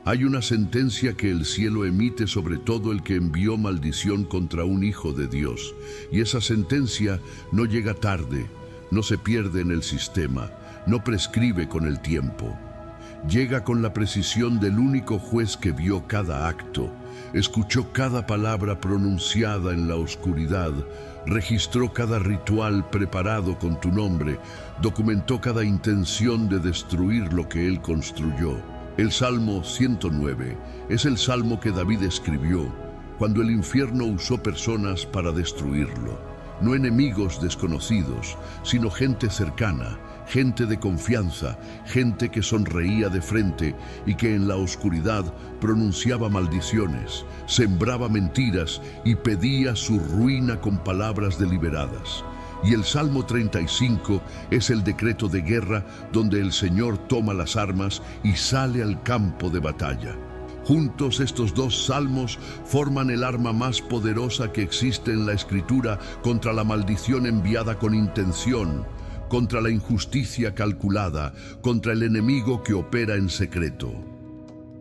Hay una sentencia que el cielo emite sobre todo el que envió maldición contra un hijo de Dios. Y esa sentencia no llega tarde, no se pierde en el sistema, no prescribe con el tiempo. Llega con la precisión del único juez que vio cada acto, escuchó cada palabra pronunciada en la oscuridad, registró cada ritual preparado con tu nombre, documentó cada intención de destruir lo que él construyó. El Salmo 109 es el salmo que David escribió cuando el infierno usó personas para destruirlo. No enemigos desconocidos, sino gente cercana, gente de confianza, gente que sonreía de frente y que en la oscuridad pronunciaba maldiciones, sembraba mentiras y pedía su ruina con palabras deliberadas. Y el Salmo 35 es el decreto de guerra donde el Señor toma las armas y sale al campo de batalla. Juntos estos dos salmos forman el arma más poderosa que existe en la Escritura contra la maldición enviada con intención, contra la injusticia calculada, contra el enemigo que opera en secreto.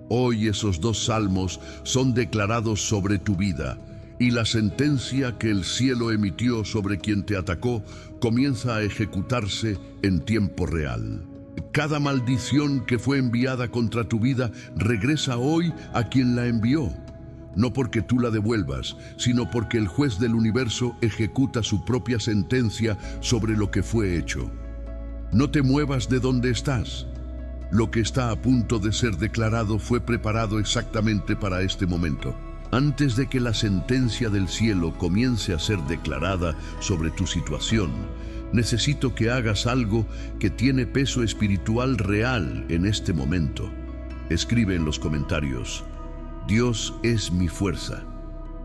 Hoy esos dos salmos son declarados sobre tu vida, y la sentencia que el cielo emitió sobre quien te atacó comienza a ejecutarse en tiempo real. Cada maldición que fue enviada contra tu vida regresa hoy a quien la envió. No porque tú la devuelvas, sino porque el juez del universo ejecuta su propia sentencia sobre lo que fue hecho. No te muevas de donde estás. Lo que está a punto de ser declarado fue preparado exactamente para este momento. Antes de que la sentencia del cielo comience a ser declarada sobre tu situación, necesito que hagas algo que tiene peso espiritual real en este momento. Escribe en los comentarios: Dios es mi fuerza.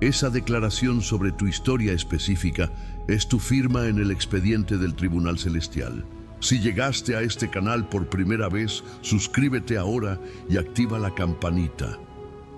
Esa declaración sobre tu historia específica es tu firma en el expediente del Tribunal Celestial. Si llegaste a este canal por primera vez, suscríbete ahora y activa la campanita,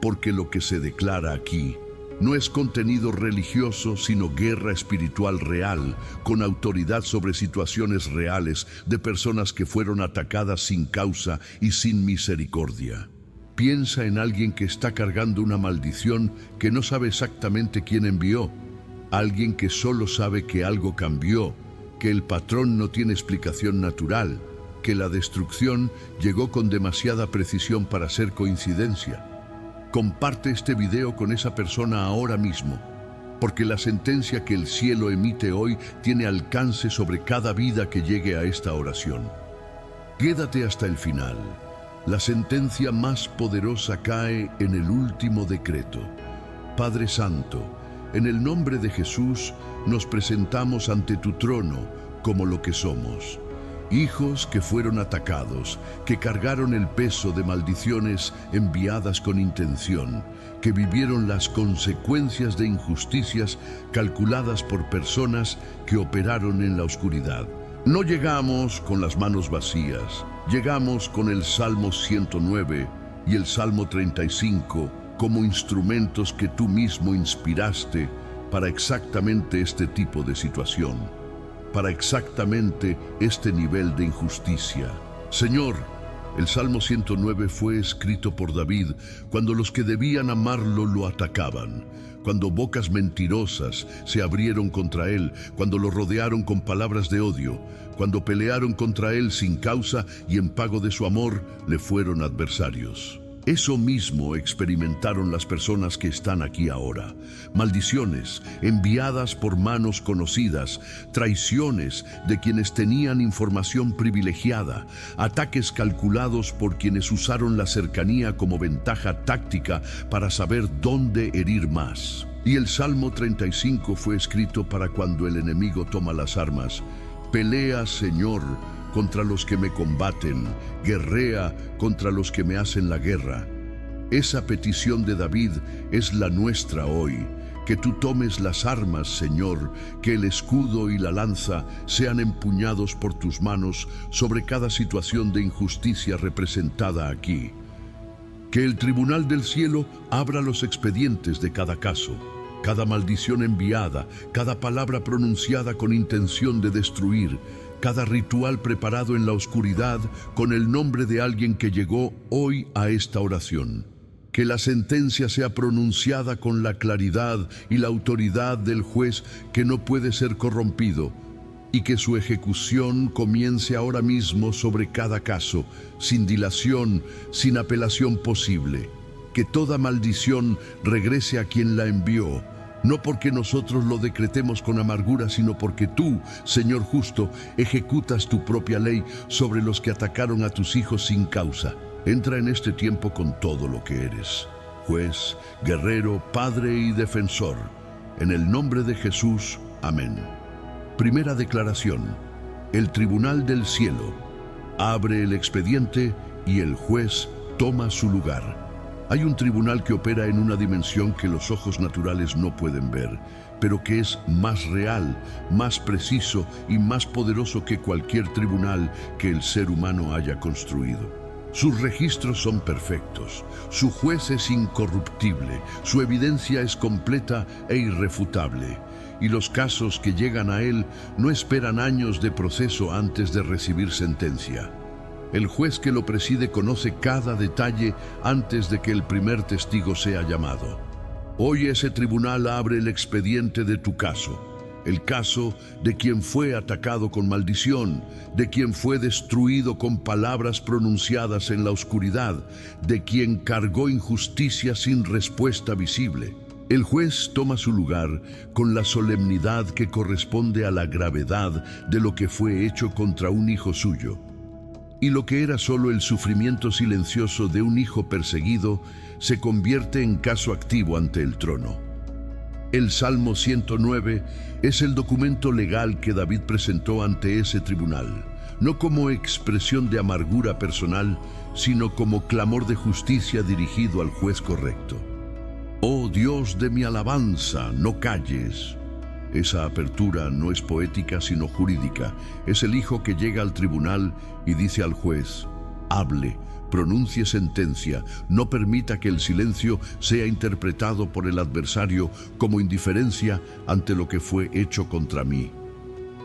porque lo que se declara aquí no es contenido religioso, sino guerra espiritual real, con autoridad sobre situaciones reales de personas que fueron atacadas sin causa y sin misericordia. Piensa en alguien que está cargando una maldición que no sabe exactamente quién envió, alguien que solo sabe que algo cambió, que el patrón no tiene explicación natural, que la destrucción llegó con demasiada precisión para ser coincidencia. Comparte este video con esa persona ahora mismo, porque la sentencia que el cielo emite hoy tiene alcance sobre cada vida que llegue a esta oración. Quédate hasta el final. La sentencia más poderosa cae en el último decreto. Padre Santo, en el nombre de Jesús nos presentamos ante tu trono como lo que somos. Hijos que fueron atacados, que cargaron el peso de maldiciones enviadas con intención, que vivieron las consecuencias de injusticias calculadas por personas que operaron en la oscuridad. No llegamos con las manos vacías, llegamos con el Salmo 109 y el Salmo 35 como instrumentos que tú mismo inspiraste para exactamente este tipo de situación, para exactamente este nivel de injusticia. Señor, el Salmo 109 fue escrito por David cuando los que debían amarlo lo atacaban, cuando bocas mentirosas se abrieron contra él, cuando lo rodearon con palabras de odio, cuando pelearon contra él sin causa y en pago de su amor le fueron adversarios. Eso mismo experimentaron las personas que están aquí ahora. Maldiciones enviadas por manos conocidas, traiciones de quienes tenían información privilegiada, ataques calculados por quienes usaron la cercanía como ventaja táctica para saber dónde herir más. Y el Salmo 35 fue escrito para cuando el enemigo toma las armas. Pelea, Señor, contra los que me combaten, guerrea contra los que me hacen la guerra. Esa petición de David es la nuestra hoy, que tú tomes las armas, Señor, que el escudo y la lanza sean empuñados por tus manos sobre cada situación de injusticia representada aquí. Que el tribunal del cielo abra los expedientes de cada caso, cada maldición enviada, cada palabra pronunciada con intención de destruir, cada ritual preparado en la oscuridad con el nombre de alguien que llegó hoy a esta oración. Que la sentencia sea pronunciada con la claridad y la autoridad del juez que no puede ser corrompido, y que su ejecución comience ahora mismo sobre cada caso, sin dilación, sin apelación posible. Que toda maldición regrese a quien la envió, no porque nosotros lo decretemos con amargura, sino porque tú, Señor justo, ejecutas tu propia ley sobre los que atacaron a tus hijos sin causa. Entra en este tiempo con todo lo que eres, juez, guerrero, padre y defensor. En el nombre de Jesús, amén. Primera declaración. El tribunal del cielo abre el expediente y el juez toma su lugar. Hay un tribunal que opera en una dimensión que los ojos naturales no pueden ver, pero que es más real, más preciso y más poderoso que cualquier tribunal que el ser humano haya construido. Sus registros son perfectos, su juez es incorruptible, su evidencia es completa e irrefutable, y los casos que llegan a él no esperan años de proceso antes de recibir sentencia. El juez que lo preside conoce cada detalle antes de que el primer testigo sea llamado. Hoy ese tribunal abre el expediente de tu caso. El caso de quien fue atacado con maldición, de quien fue destruido con palabras pronunciadas en la oscuridad, de quien cargó injusticia sin respuesta visible. El juez toma su lugar con la solemnidad que corresponde a la gravedad de lo que fue hecho contra un hijo suyo. Y lo que era solo el sufrimiento silencioso de un hijo perseguido se convierte en caso activo ante el trono. El Salmo 109 es el documento legal que David presentó ante ese tribunal, no como expresión de amargura personal, sino como clamor de justicia dirigido al juez correcto. Oh Dios de mi alabanza, no calles. Esa apertura no es poética sino jurídica. Es el hijo que llega al tribunal y dice al juez: hable, pronuncie sentencia, no permita que el silencio sea interpretado por el adversario como indiferencia ante lo que fue hecho contra mí.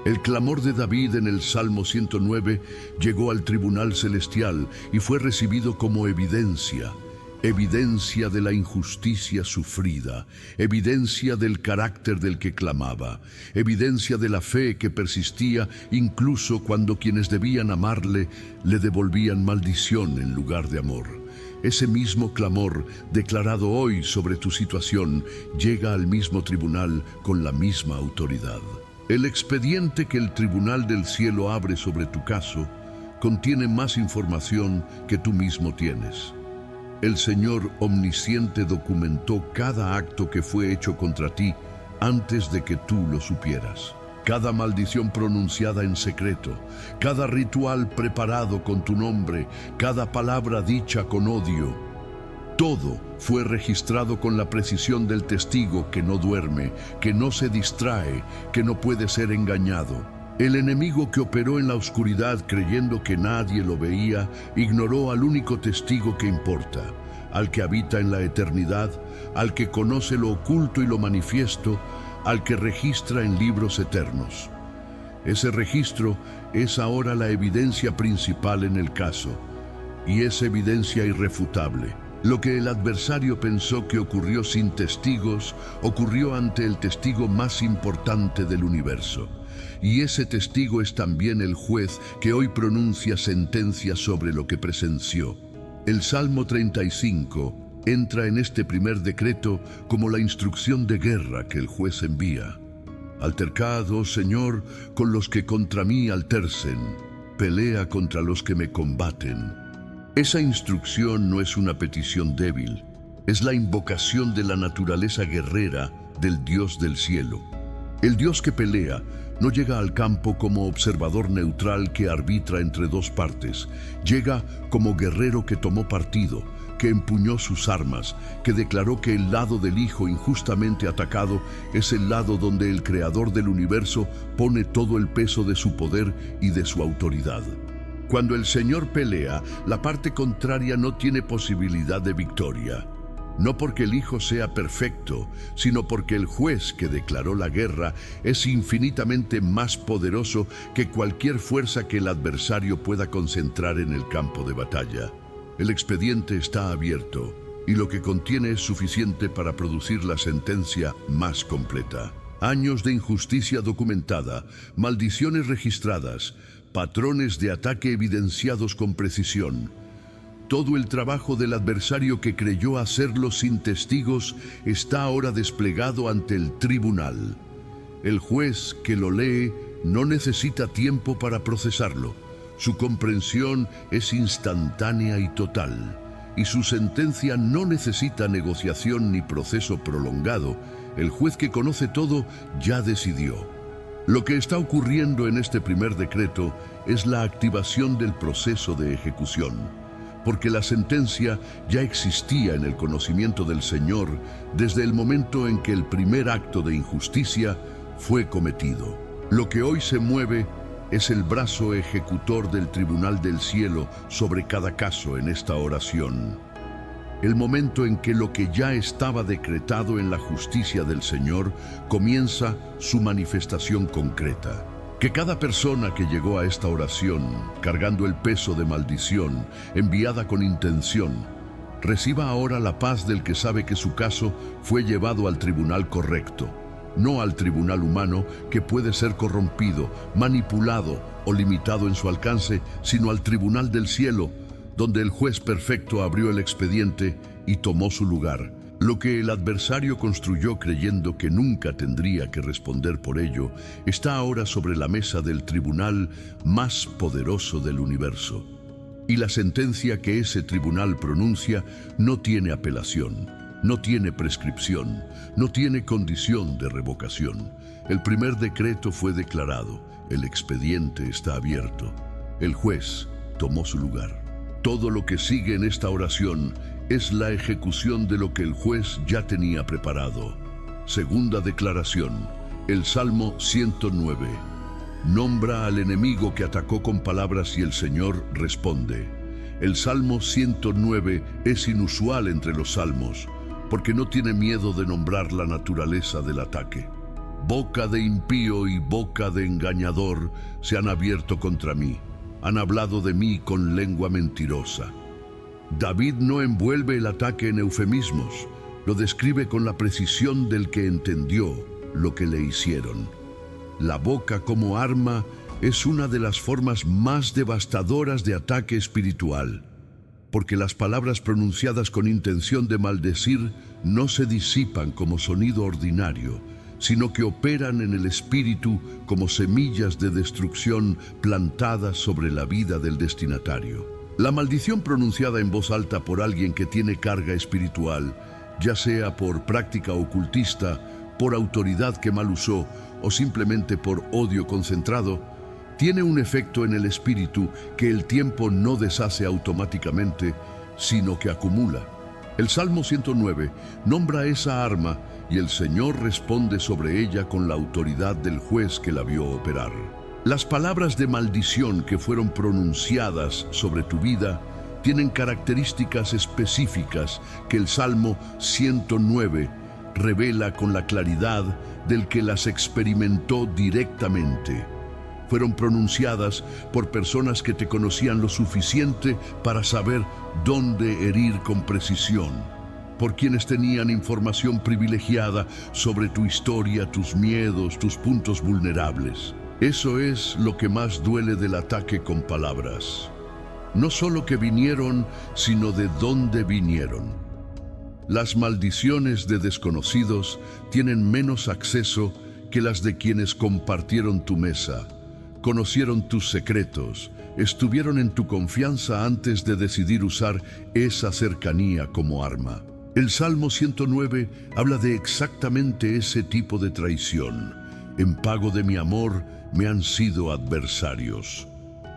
El clamor de David en el Salmo 109 llegó al tribunal celestial y fue recibido como evidencia de la injusticia sufrida, evidencia del carácter del que clamaba, evidencia de la fe que persistía incluso cuando quienes debían amarle le devolvían maldición en lugar de amor. Ese mismo clamor declarado hoy sobre tu situación llega al mismo tribunal con la misma autoridad. El expediente que el tribunal del cielo abre sobre tu caso contiene más información que tú mismo tienes. El Señor omnisciente documentó cada acto que fue hecho contra ti antes de que tú lo supieras. Cada maldición pronunciada en secreto, cada ritual preparado con tu nombre, cada palabra dicha con odio. Todo fue registrado con la precisión del testigo que no duerme, que no se distrae, que no puede ser engañado. El enemigo que operó en la oscuridad creyendo que nadie lo veía, ignoró al único testigo que importa, al que habita en la eternidad, al que conoce lo oculto y lo manifiesto, al que registra en libros eternos. Ese registro es ahora la evidencia principal en el caso, y es evidencia irrefutable. Lo que el adversario pensó que ocurrió sin testigos, ocurrió ante el testigo más importante del universo. Y ese testigo es también el juez que hoy pronuncia sentencia sobre lo que presenció. El Salmo 35 entra en este primer decreto como la instrucción de guerra que el juez envía. Altercad, oh Señor, con los que contra mí altercen, pelea contra los que me combaten. Esa instrucción no es una petición débil, es la invocación de la naturaleza guerrera del Dios del cielo. El Dios que pelea no llega al campo como observador neutral que arbitra entre dos partes. Llega como guerrero que tomó partido, que empuñó sus armas, que declaró que el lado del Hijo injustamente atacado es el lado donde el Creador del universo pone todo el peso de su poder y de su autoridad. Cuando el Señor pelea, la parte contraria no tiene posibilidad de victoria. No porque el Hijo sea perfecto, sino porque el juez que declaró la guerra es infinitamente más poderoso que cualquier fuerza que el adversario pueda concentrar en el campo de batalla. El expediente está abierto. y lo que contiene es suficiente para producir la sentencia más completa. Años de injusticia documentada, maldiciones registradas, patrones de ataque evidenciados con precisión. Todo el trabajo del adversario que creyó hacerlo sin testigos está ahora desplegado ante el tribunal. El juez que lo lee no necesita tiempo para procesarlo. Su comprensión es instantánea y total, y su sentencia no necesita negociación ni proceso prolongado. El juez que conoce todo ya decidió. Lo que está ocurriendo en este primer decreto es la activación del proceso de ejecución, porque la sentencia ya existía en el conocimiento del Señor desde el momento en que el primer acto de injusticia fue cometido. Lo que hoy se mueve es el brazo ejecutor del Tribunal del Cielo sobre cada caso en esta oración. El momento en que lo que ya estaba decretado en la justicia del Señor comienza su manifestación concreta. Que cada persona que llegó a esta oración, cargando el peso de maldición, enviada con intención, reciba ahora la paz del que sabe que su caso fue llevado al tribunal correcto, no al tribunal humano que puede ser corrompido, manipulado o limitado en su alcance, sino al tribunal del cielo, donde el juez perfecto abrió el expediente y tomó su lugar. Lo que el adversario construyó creyendo que nunca tendría que responder por ello, está ahora sobre la mesa del tribunal más poderoso del universo. Y la sentencia que ese tribunal pronuncia no tiene apelación, no tiene prescripción, no tiene condición de revocación. El primer decreto fue declarado, el expediente está abierto. El juez tomó su lugar. Todo lo que sigue en esta oración es la ejecución de lo que el juez ya tenía preparado. Segunda declaración, el Salmo 109. Nombra al enemigo que atacó con palabras y el Señor responde. El Salmo 109 es inusual entre los salmos, porque no tiene miedo de nombrar la naturaleza del ataque. Boca de impío y boca de engañador se han abierto contra mí. Han hablado de mí con lengua mentirosa. David no envuelve el ataque en eufemismos, lo describe con la precisión del que entendió lo que le hicieron. La boca como arma es una de las formas más devastadoras de ataque espiritual, porque las palabras pronunciadas con intención de maldecir no se disipan como sonido ordinario, sino que operan en el espíritu como semillas de destrucción plantadas sobre la vida del destinatario. La maldición pronunciada en voz alta por alguien que tiene carga espiritual, ya sea por práctica ocultista, por autoridad que mal usó o simplemente por odio concentrado, tiene un efecto en el espíritu que el tiempo no deshace automáticamente, sino que acumula. El Salmo 109 nombra esa arma y el Señor responde sobre ella con la autoridad del juez que la vio operar. Las palabras de maldición que fueron pronunciadas sobre tu vida tienen características específicas que el Salmo 109 revela con la claridad del que las experimentó directamente. Fueron pronunciadas por personas que te conocían lo suficiente para saber dónde herir con precisión, por quienes tenían información privilegiada sobre tu historia, tus miedos, tus puntos vulnerables. Eso es lo que más duele del ataque con palabras. No solo que vinieron, sino de dónde vinieron. Las maldiciones de desconocidos tienen menos acceso que las de quienes compartieron tu mesa, conocieron tus secretos, estuvieron en tu confianza antes de decidir usar esa cercanía como arma. El Salmo 109 habla de exactamente ese tipo de traición. En pago de mi amor me han sido adversarios.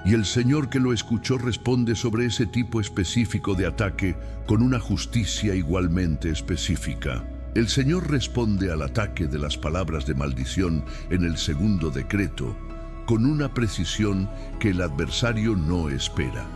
Y el Señor que lo escuchó responde sobre ese tipo específico de ataque con una justicia igualmente específica. El Señor responde al ataque de las palabras de maldición en el segundo decreto con una precisión que el adversario no espera.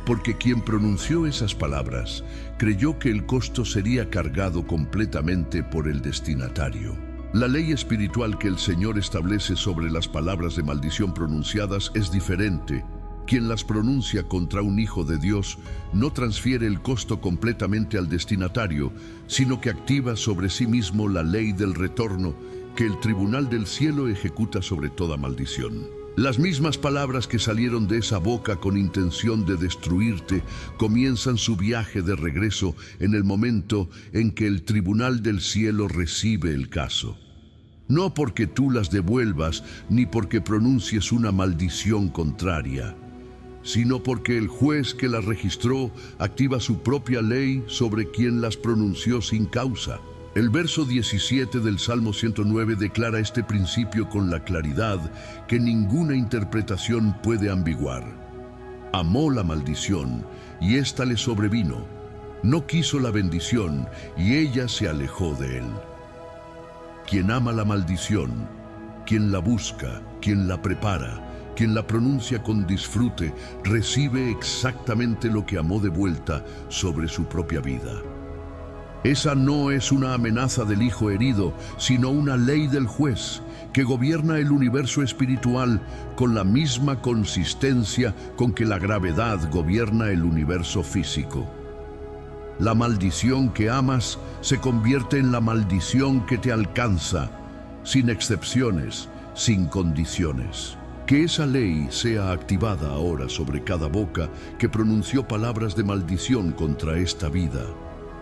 Porque quien pronunció esas palabras creyó que el costo sería cargado completamente por el destinatario. La ley espiritual que el Señor establece sobre las palabras de maldición pronunciadas es diferente. Quien las pronuncia contra un hijo de Dios no transfiere el costo completamente al destinatario, sino que activa sobre sí mismo la ley del retorno que el tribunal del cielo ejecuta sobre toda maldición. Las mismas palabras que salieron de esa boca con intención de destruirte comienzan su viaje de regreso en el momento en que el tribunal del cielo recibe el caso. No porque tú las devuelvas ni porque pronuncies una maldición contraria, sino porque el juez que las registró activa su propia ley sobre quien las pronunció sin causa. El verso 17 del Salmo 109 declara este principio con la claridad que ninguna interpretación puede ambiguar. Amó la maldición y ésta le sobrevino. No quiso la bendición y ella se alejó de él. Quien ama la maldición, quien la busca, quien la prepara, quien la pronuncia con disfrute, recibe exactamente lo que amó de vuelta sobre su propia vida. Esa no es una amenaza del hijo herido, sino una ley del juez que gobierna el universo espiritual con la misma consistencia con que la gravedad gobierna el universo físico. La maldición que amas se convierte en la maldición que te alcanza, sin excepciones, sin condiciones. Que esa ley sea activada ahora sobre cada boca que pronunció palabras de maldición contra esta vida.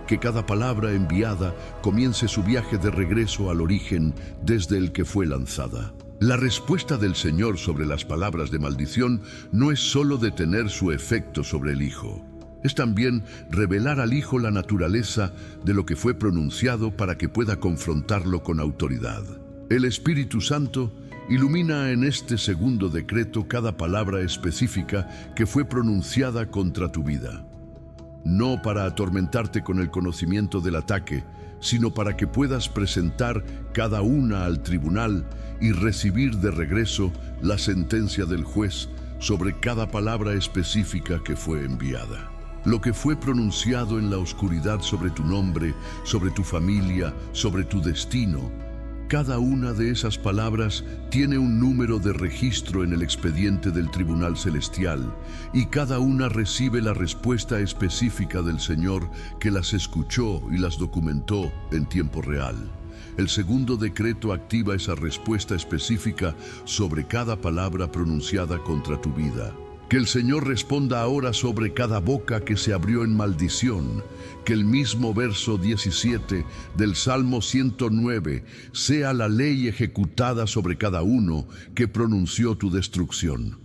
Que cada palabra enviada comience su viaje de regreso al origen desde el que fue lanzada. La respuesta del Señor sobre las palabras de maldición no es solo detener su efecto sobre el Hijo. Es también revelar al Hijo la naturaleza de lo que fue pronunciado para que pueda confrontarlo con autoridad. El Espíritu Santo ilumina en este segundo decreto cada palabra específica que fue pronunciada contra tu vida. No para atormentarte con el conocimiento del ataque, sino para que puedas presentar cada una al tribunal y recibir de regreso la sentencia del juez sobre cada palabra específica que fue enviada. Lo que fue pronunciado en la oscuridad sobre tu nombre, sobre tu familia, sobre tu destino, cada una de esas palabras tiene un número de registro en el expediente del Tribunal Celestial y cada una recibe la respuesta específica del Señor que las escuchó y las documentó en tiempo real. El segundo decreto activa esa respuesta específica sobre cada palabra pronunciada contra tu vida. Que el Señor responda ahora sobre cada boca que se abrió en maldición. Que el mismo verso 17 del Salmo 109 sea la ley ejecutada sobre cada uno que pronunció tu destrucción.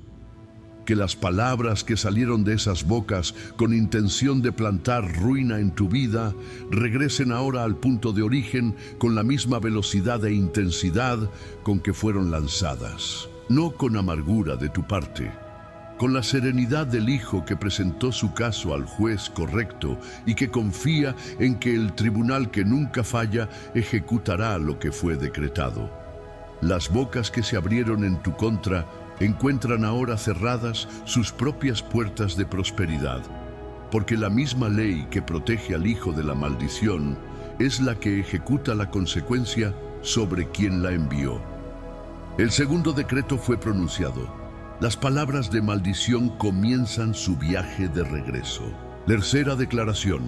Que las palabras que salieron de esas bocas con intención de plantar ruina en tu vida regresen ahora al punto de origen con la misma velocidad e intensidad con que fueron lanzadas. No con amargura de tu parte, con la serenidad del hijo que presentó su caso al juez correcto y que confía en que el tribunal que nunca falla ejecutará lo que fue decretado. Las bocas que se abrieron en tu contra encuentran ahora cerradas sus propias puertas de prosperidad, porque la misma ley que protege al hijo de la maldición es la que ejecuta la consecuencia sobre quien la envió. El segundo decreto fue pronunciado. Las palabras de maldición comienzan su viaje de regreso. Tercera declaración.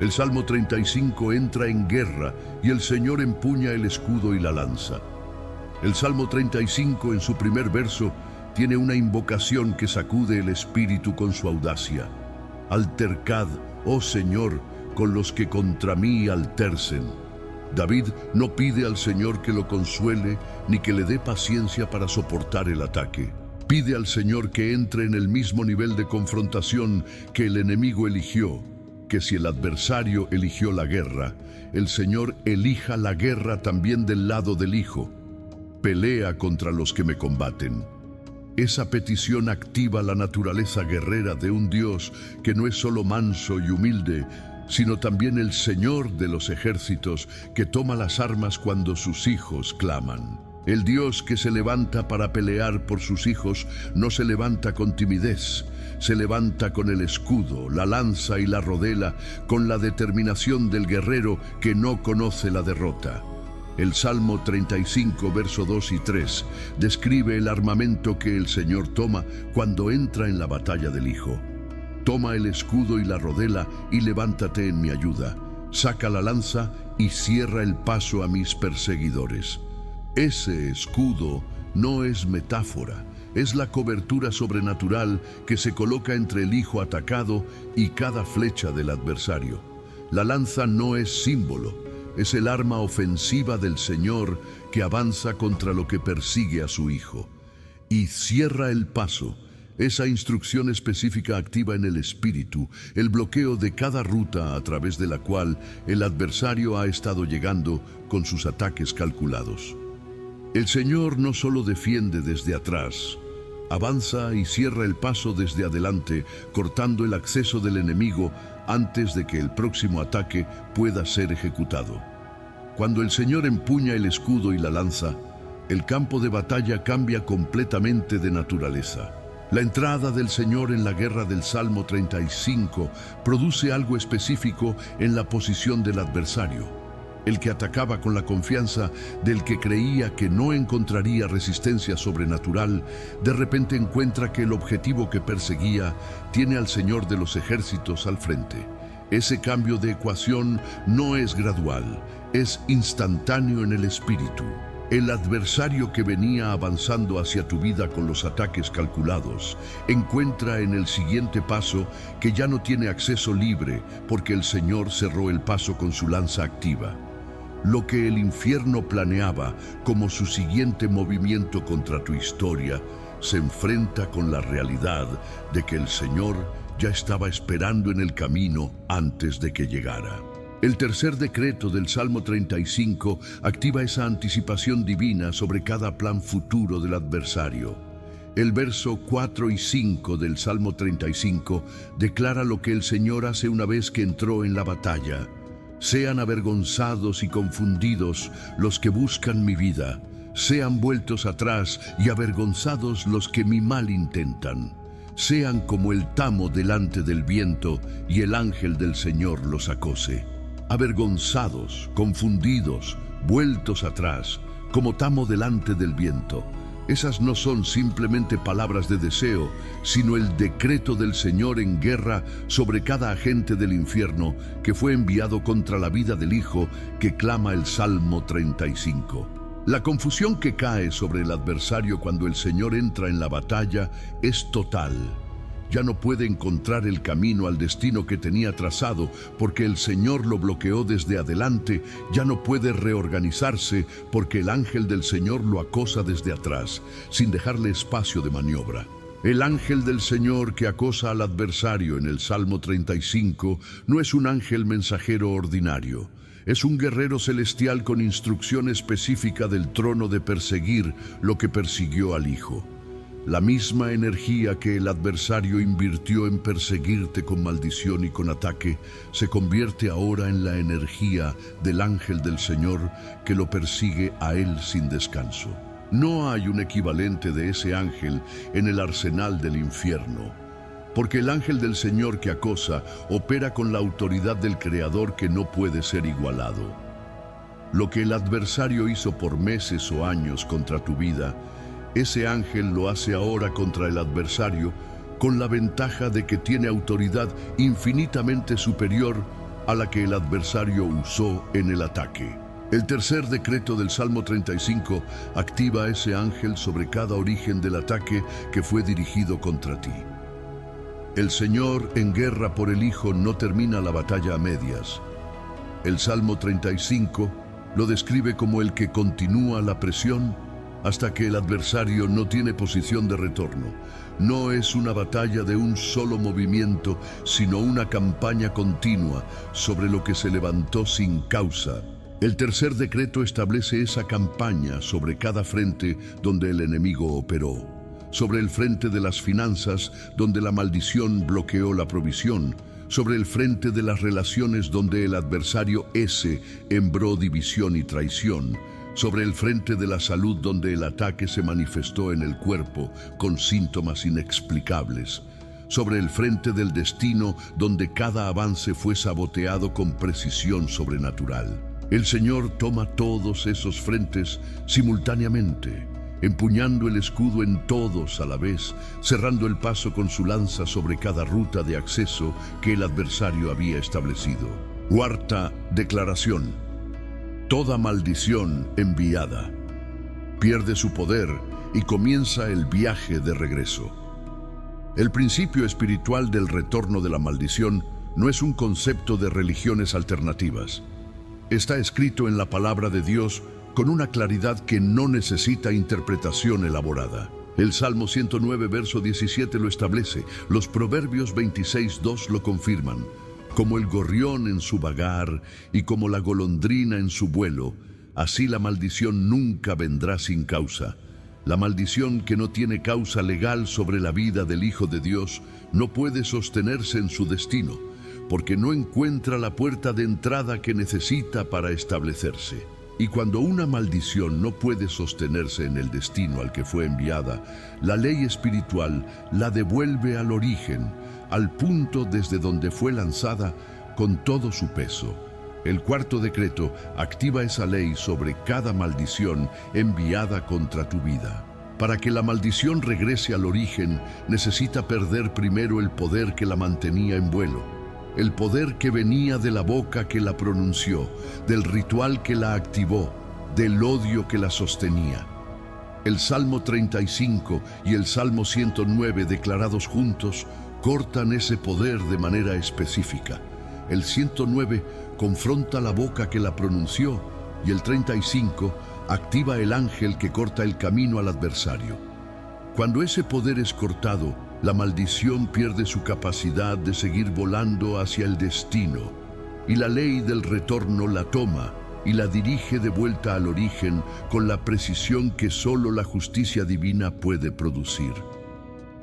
El Salmo 35 entra en guerra y el Señor empuña el escudo y la lanza. El Salmo 35 en su primer verso tiene una invocación que sacude el espíritu con su audacia. Altercad, oh Señor, con los que contra mí altercen. David no pide al Señor que lo consuele ni que le dé paciencia para soportar el ataque. Pide al Señor que entre en el mismo nivel de confrontación que el enemigo eligió, que si el adversario eligió la guerra, el Señor elija la guerra también del lado del Hijo. Pelea contra los que me combaten. Esa petición activa la naturaleza guerrera de un Dios que no es solo manso y humilde, sino también el Señor de los ejércitos que toma las armas cuando sus hijos claman. El Dios que se levanta para pelear por sus hijos no se levanta con timidez, se levanta con el escudo, la lanza y la rodela, con la determinación del guerrero que no conoce la derrota. El Salmo 35, verso 2 y 3, describe el armamento que el Señor toma cuando entra en la batalla del Hijo. Toma el escudo y la rodela y levántate en mi ayuda. Saca la lanza y cierra el paso a mis perseguidores. Ese escudo no es metáfora, es la cobertura sobrenatural que se coloca entre el Hijo atacado y cada flecha del adversario. La lanza no es símbolo, es el arma ofensiva del Señor que avanza contra lo que persigue a su Hijo. Y cierra el paso, esa instrucción específica activa en el espíritu, el bloqueo de cada ruta a través de la cual el adversario ha estado llegando con sus ataques calculados. El Señor no solo defiende desde atrás, avanza y cierra el paso desde adelante, cortando el acceso del enemigo antes de que el próximo ataque pueda ser ejecutado. Cuando el Señor empuña el escudo y la lanza, el campo de batalla cambia completamente de naturaleza. La entrada del Señor en la guerra del Salmo 35 produce algo específico en la posición del adversario. El que atacaba con la confianza del que creía que no encontraría resistencia sobrenatural, de repente encuentra que el objetivo que perseguía tiene al Señor de los ejércitos al frente. Ese cambio de ecuación no es gradual, es instantáneo en el espíritu. El adversario que venía avanzando hacia tu vida con los ataques calculados encuentra en el siguiente paso que ya no tiene acceso libre porque el Señor cerró el paso con su lanza activa. Lo que el infierno planeaba como su siguiente movimiento contra tu historia se enfrenta con la realidad de que el Señor ya estaba esperando en el camino antes de que llegara. El tercer decreto del Salmo 35 activa esa anticipación divina sobre cada plan futuro del adversario. El verso 4 y 5 del Salmo 35 declara lo que el Señor hace una vez que entró en la batalla. Sean avergonzados y confundidos los que buscan mi vida, sean vueltos atrás y avergonzados los que mi mal intentan. Sean como el tamo delante del viento y el ángel del Señor los acose. Avergonzados, confundidos, vueltos atrás, como tamo delante del viento. Esas no son simplemente palabras de deseo, sino el decreto del Señor en guerra sobre cada agente del infierno que fue enviado contra la vida del Hijo que clama el Salmo 35. La confusión que cae sobre el adversario cuando el Señor entra en la batalla es total. Ya no puede encontrar el camino al destino que tenía trazado porque el Señor lo bloqueó desde adelante. Ya no puede reorganizarse porque el ángel del Señor lo acosa desde atrás, sin dejarle espacio de maniobra. El ángel del Señor que acosa al adversario en el Salmo 35 no es un ángel mensajero ordinario. Es un guerrero celestial con instrucción específica del trono de perseguir lo que persiguió al Hijo. La misma energía que el adversario invirtió en perseguirte con maldición y con ataque, se convierte ahora en la energía del ángel del Señor que lo persigue a él sin descanso. No hay un equivalente de ese ángel en el arsenal del infierno, porque el ángel del Señor que acosa opera con la autoridad del Creador que no puede ser igualado. Lo que el adversario hizo por meses o años contra tu vida, ese ángel lo hace ahora contra el adversario con la ventaja de que tiene autoridad infinitamente superior a la que el adversario usó en el ataque. El tercer decreto del Salmo 35 activa a ese ángel sobre cada origen del ataque que fue dirigido contra ti. El Señor en guerra por el Hijo no termina la batalla a medias. El Salmo 35 lo describe como el que continúa la presión hasta que el adversario no tiene posición de retorno. No es una batalla de un solo movimiento, sino una campaña continua sobre lo que se levantó sin causa. El tercer decreto establece esa campaña sobre cada frente donde el enemigo operó. Sobre el frente de las finanzas, donde la maldición bloqueó la provisión. Sobre el frente de las relaciones, donde el adversario sembró división y traición. Sobre el frente de la salud, donde el ataque se manifestó en el cuerpo con síntomas inexplicables. Sobre el frente del destino, donde cada avance fue saboteado con precisión sobrenatural. El Señor toma todos esos frentes simultáneamente, empuñando el escudo en todos a la vez, cerrando el paso con su lanza sobre cada ruta de acceso que el adversario había establecido. Cuarta declaración: toda maldición enviada pierde su poder y comienza el viaje de regreso. El principio espiritual del retorno de la maldición no es un concepto de religiones alternativas. Está escrito en la palabra de Dios con una claridad que no necesita interpretación elaborada. El Salmo 109, verso 17 lo establece, los Proverbios 26:2 lo confirman. Como el gorrión en su vagar y como la golondrina en su vuelo, así la maldición nunca vendrá sin causa. La maldición que no tiene causa legal sobre la vida del Hijo de Dios no puede sostenerse en su destino, porque no encuentra la puerta de entrada que necesita para establecerse. Y cuando una maldición no puede sostenerse en el destino al que fue enviada, la ley espiritual la devuelve al origen, al punto desde donde fue lanzada, con todo su peso. El cuarto decreto activa esa ley sobre cada maldición enviada contra tu vida. Para que la maldición regrese al origen, necesita perder primero el poder que la mantenía en vuelo. El poder que venía de la boca que la pronunció, del ritual que la activó, del odio que la sostenía. El Salmo 35 y el Salmo 109 declarados juntos cortan ese poder de manera específica. El 109 confronta la boca que la pronunció y el 35 activa el ángel que corta el camino al adversario. Cuando ese poder es cortado, la maldición pierde su capacidad de seguir volando hacia el destino, y la ley del retorno la toma y la dirige de vuelta al origen con la precisión que solo la justicia divina puede producir.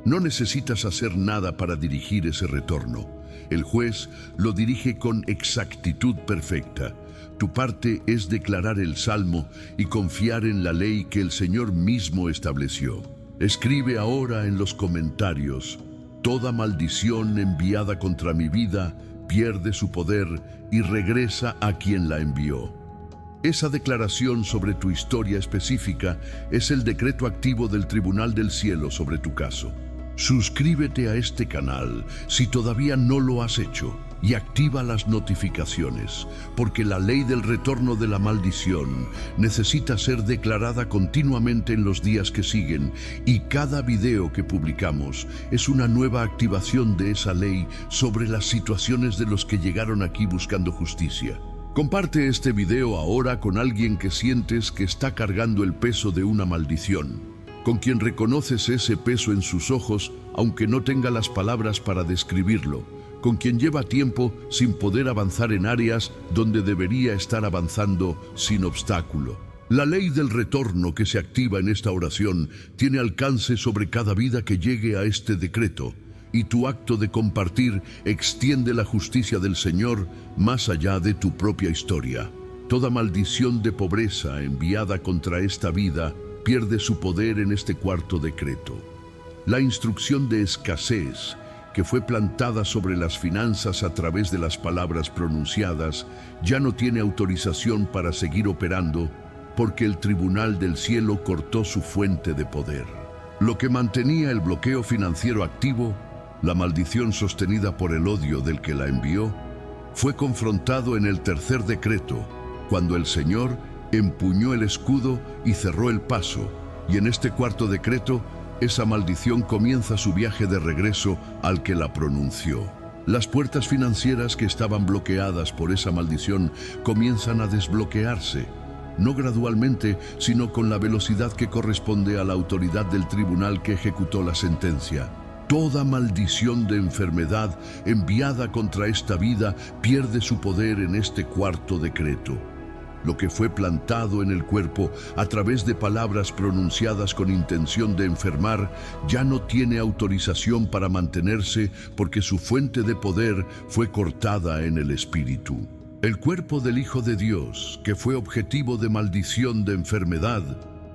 No necesitas hacer nada para dirigir ese retorno. El juez lo dirige con exactitud perfecta. Tu parte es declarar el salmo y confiar en la ley que el Señor mismo estableció. Escribe ahora en los comentarios: toda maldición enviada contra mi vida pierde su poder y regresa a quien la envió. Esa declaración sobre tu historia específica es el decreto activo del Tribunal del Cielo sobre tu caso. Suscríbete a este canal si todavía no lo has hecho y activa las notificaciones, porque la ley del retorno de la maldición necesita ser declarada continuamente en los días que siguen, y cada video que publicamos es una nueva activación de esa ley sobre las situaciones de los que llegaron aquí buscando justicia. Comparte este video ahora con alguien que sientes que está cargando el peso de una maldición, con quien reconoces ese peso en sus ojos, aunque no tenga las palabras para describirlo, con quien lleva tiempo sin poder avanzar en áreas donde debería estar avanzando sin obstáculo. La ley del retorno que se activa en esta oración tiene alcance sobre cada vida que llegue a este decreto, y tu acto de compartir extiende la justicia del Señor más allá de tu propia historia. Toda maldición de pobreza enviada contra esta vida pierde su poder en este cuarto decreto. La instrucción de escasez, que fue plantada sobre las finanzas a través de las palabras pronunciadas, ya no tiene autorización para seguir operando, porque el Tribunal del Cielo cortó su fuente de poder. Lo que mantenía el bloqueo financiero activo, la maldición sostenida por el odio del que la envió, fue confrontado en el tercer decreto, cuando el Señor empuñó el escudo y cerró el paso, y en este cuarto decreto, esa maldición comienza su viaje de regreso al que la pronunció. Las puertas financieras que estaban bloqueadas por esa maldición comienzan a desbloquearse, no gradualmente, sino con la velocidad que corresponde a la autoridad del tribunal que ejecutó la sentencia. Toda maldición de enfermedad enviada contra esta vida pierde su poder en este cuarto decreto. Lo que fue plantado en el cuerpo a través de palabras pronunciadas con intención de enfermar ya no tiene autorización para mantenerse, porque su fuente de poder fue cortada en el espíritu. El cuerpo del Hijo de Dios, que fue objetivo de maldición de enfermedad,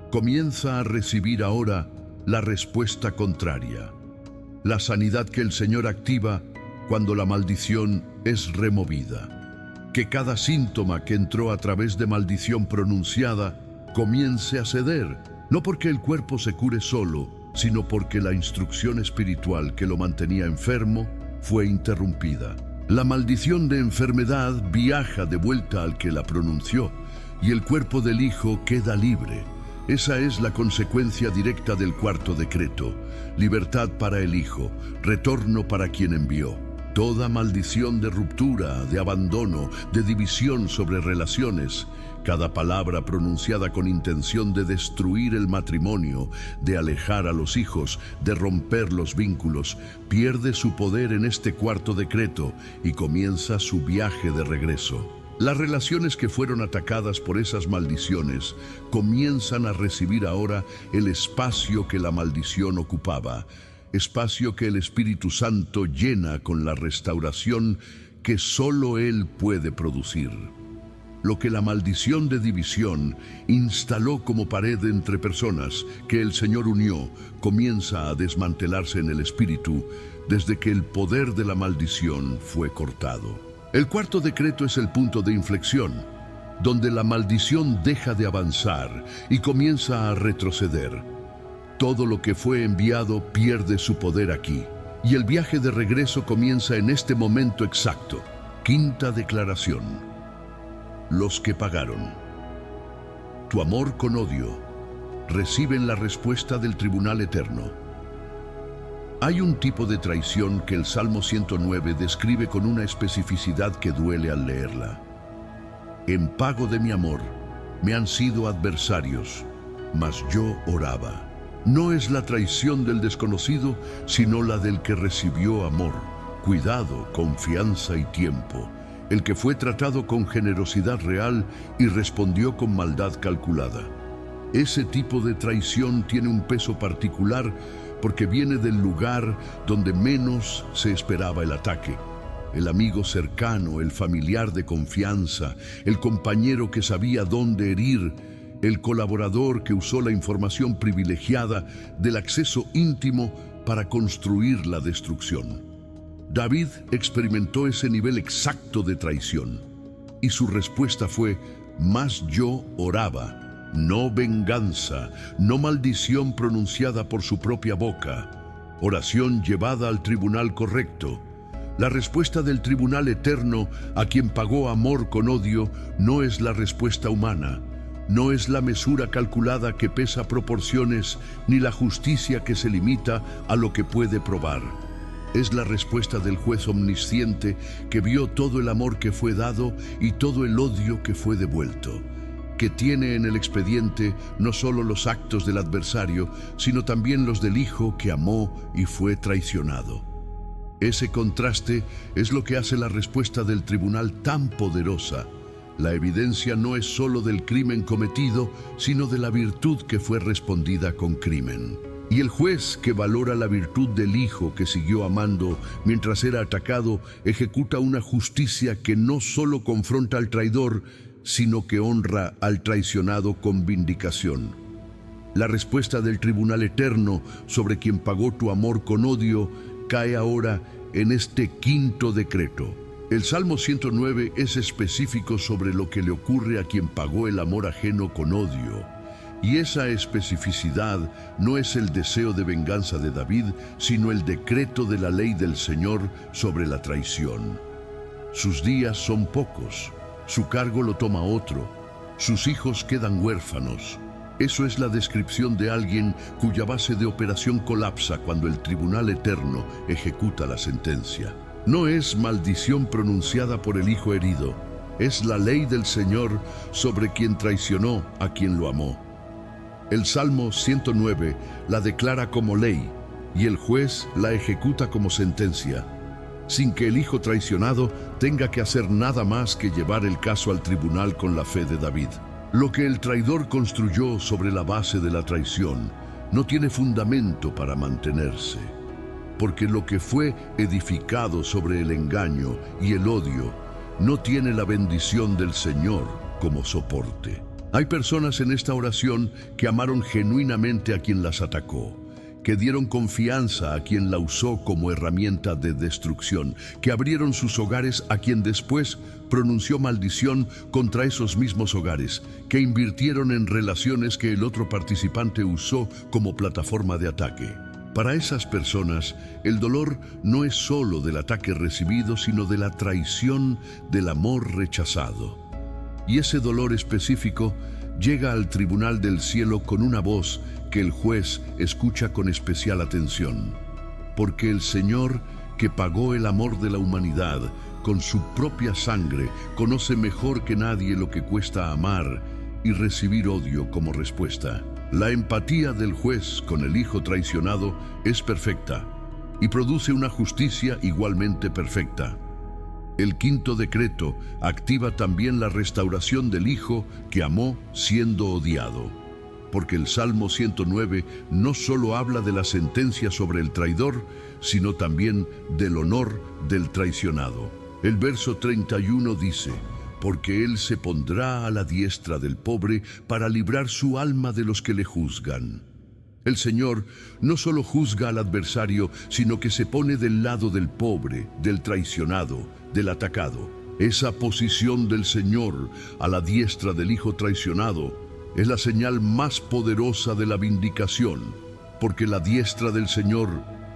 comienza a recibir ahora la respuesta contraria. La sanidad que el Señor activa cuando la maldición es removida. que cada síntoma que entró a través de maldición pronunciada comience a ceder, no porque el cuerpo se cure solo, sino porque la instrucción espiritual que lo mantenía enfermo fue interrumpida. La maldición de enfermedad viaja de vuelta al que la pronunció y el cuerpo del Hijo queda libre. Esa es la consecuencia directa del cuarto decreto: libertad para el Hijo, retorno para quien envió. Toda maldición de ruptura, de abandono, de división sobre relaciones, cada palabra pronunciada con intención de destruir el matrimonio, de alejar a los hijos, de romper los vínculos, pierde su poder en este cuarto decreto y comienza su viaje de regreso. Las relaciones que fueron atacadas por esas maldiciones comienzan a recibir ahora el espacio que la maldición ocupaba, espacio que el Espíritu Santo llena con la restauración que solo Él puede producir. Lo que la maldición de división instaló como pared entre personas que el Señor unió, comienza a desmantelarse en el Espíritu desde que el poder de la maldición fue cortado. El cuarto decreto es el punto de inflexión, donde la maldición deja de avanzar y comienza a retroceder. Todo lo que fue enviado pierde su poder aquí, y el viaje de regreso comienza en este momento exacto. Quinta declaración: los que pagaron. Tu amor con odio reciben la respuesta del tribunal eterno. Hay un tipo de traición que el Salmo 109 describe con una especificidad que duele al leerla. En pago de mi amor me han sido adversarios, mas yo oraba. No es la traición del desconocido, sino la del que recibió amor, cuidado, confianza y tiempo, el que fue tratado con generosidad real y respondió con maldad calculada. Ese tipo de traición tiene un peso particular porque viene del lugar donde menos se esperaba el ataque. El amigo cercano, el familiar de confianza, el compañero que sabía dónde herir, el colaborador que usó la información privilegiada del acceso íntimo para construir la destrucción. David experimentó ese nivel exacto de traición y su respuesta fue: mas yo oraba. No venganza, no maldición pronunciada por su propia boca, oración llevada al tribunal correcto. La respuesta del tribunal eterno a quien pagó amor con odio no es la respuesta humana, no es la mesura calculada que pesa proporciones, ni la justicia que se limita a lo que puede probar. Es la respuesta del juez omnisciente que vio todo el amor que fue dado y todo el odio que fue devuelto, que tiene en el expediente no solo los actos del adversario, sino también los del Hijo que amó y fue traicionado. Ese contraste es lo que hace la respuesta del tribunal tan poderosa. La evidencia no es solo del crimen cometido, sino de la virtud que fue respondida con crimen. Y el juez, que valora la virtud del Hijo que siguió amando mientras era atacado, ejecuta una justicia que no solo confronta al traidor, sino que honra al traicionado con vindicación. La respuesta del tribunal eterno sobre quien pagó tu amor con odio cae ahora en este quinto decreto. El Salmo 109 es específico sobre lo que le ocurre a quien pagó el amor ajeno con odio. Y esa especificidad no es el deseo de venganza de David, sino el decreto de la ley del Señor sobre la traición. Sus días son pocos. Su cargo lo toma otro. Sus hijos quedan huérfanos. Eso es la descripción de alguien cuya base de operación colapsa cuando el tribunal eterno ejecuta la sentencia. No es maldición pronunciada por el hijo herido. Es la ley del Señor sobre quien traicionó a quien lo amó. El Salmo 109 la declara como ley y el juez la ejecuta como sentencia, sin que el hijo traicionado tenga que hacer nada más que llevar el caso al tribunal con la fe de David. Lo que el traidor construyó sobre la base de la traición no tiene fundamento para mantenerse, porque lo que fue edificado sobre el engaño y el odio no tiene la bendición del Señor como soporte. Hay personas en esta oración que amaron genuinamente a quien las atacó, que dieron confianza a quien la usó como herramienta de destrucción, que abrieron sus hogares a quien después pronunció maldición contra esos mismos hogares, que invirtieron en relaciones que el otro participante usó como plataforma de ataque. Para esas personas, el dolor no es solo del ataque recibido, sino de la traición del amor rechazado. Y ese dolor específico llega al tribunal del cielo con una voz que el juez escucha con especial atención. Porque el Señor, que pagó el amor de la humanidad con su propia sangre, conoce mejor que nadie lo que cuesta amar y recibir odio como respuesta. La empatía del juez con el hijo traicionado es perfecta y produce una justicia igualmente perfecta. El quinto decreto activa también la restauración del hijo que amó siendo odiado. Porque el Salmo 109 no solo habla de la sentencia sobre el traidor, sino también del honor del traicionado. El verso 31 dice: porque él se pondrá a la diestra del pobre para librar su alma de los que le juzgan. El Señor no solo juzga al adversario, sino que se pone del lado del pobre, del traicionado, del atacado. Esa posición del Señor a la diestra del hijo traicionado es la señal más poderosa de la vindicación, porque la diestra del Señor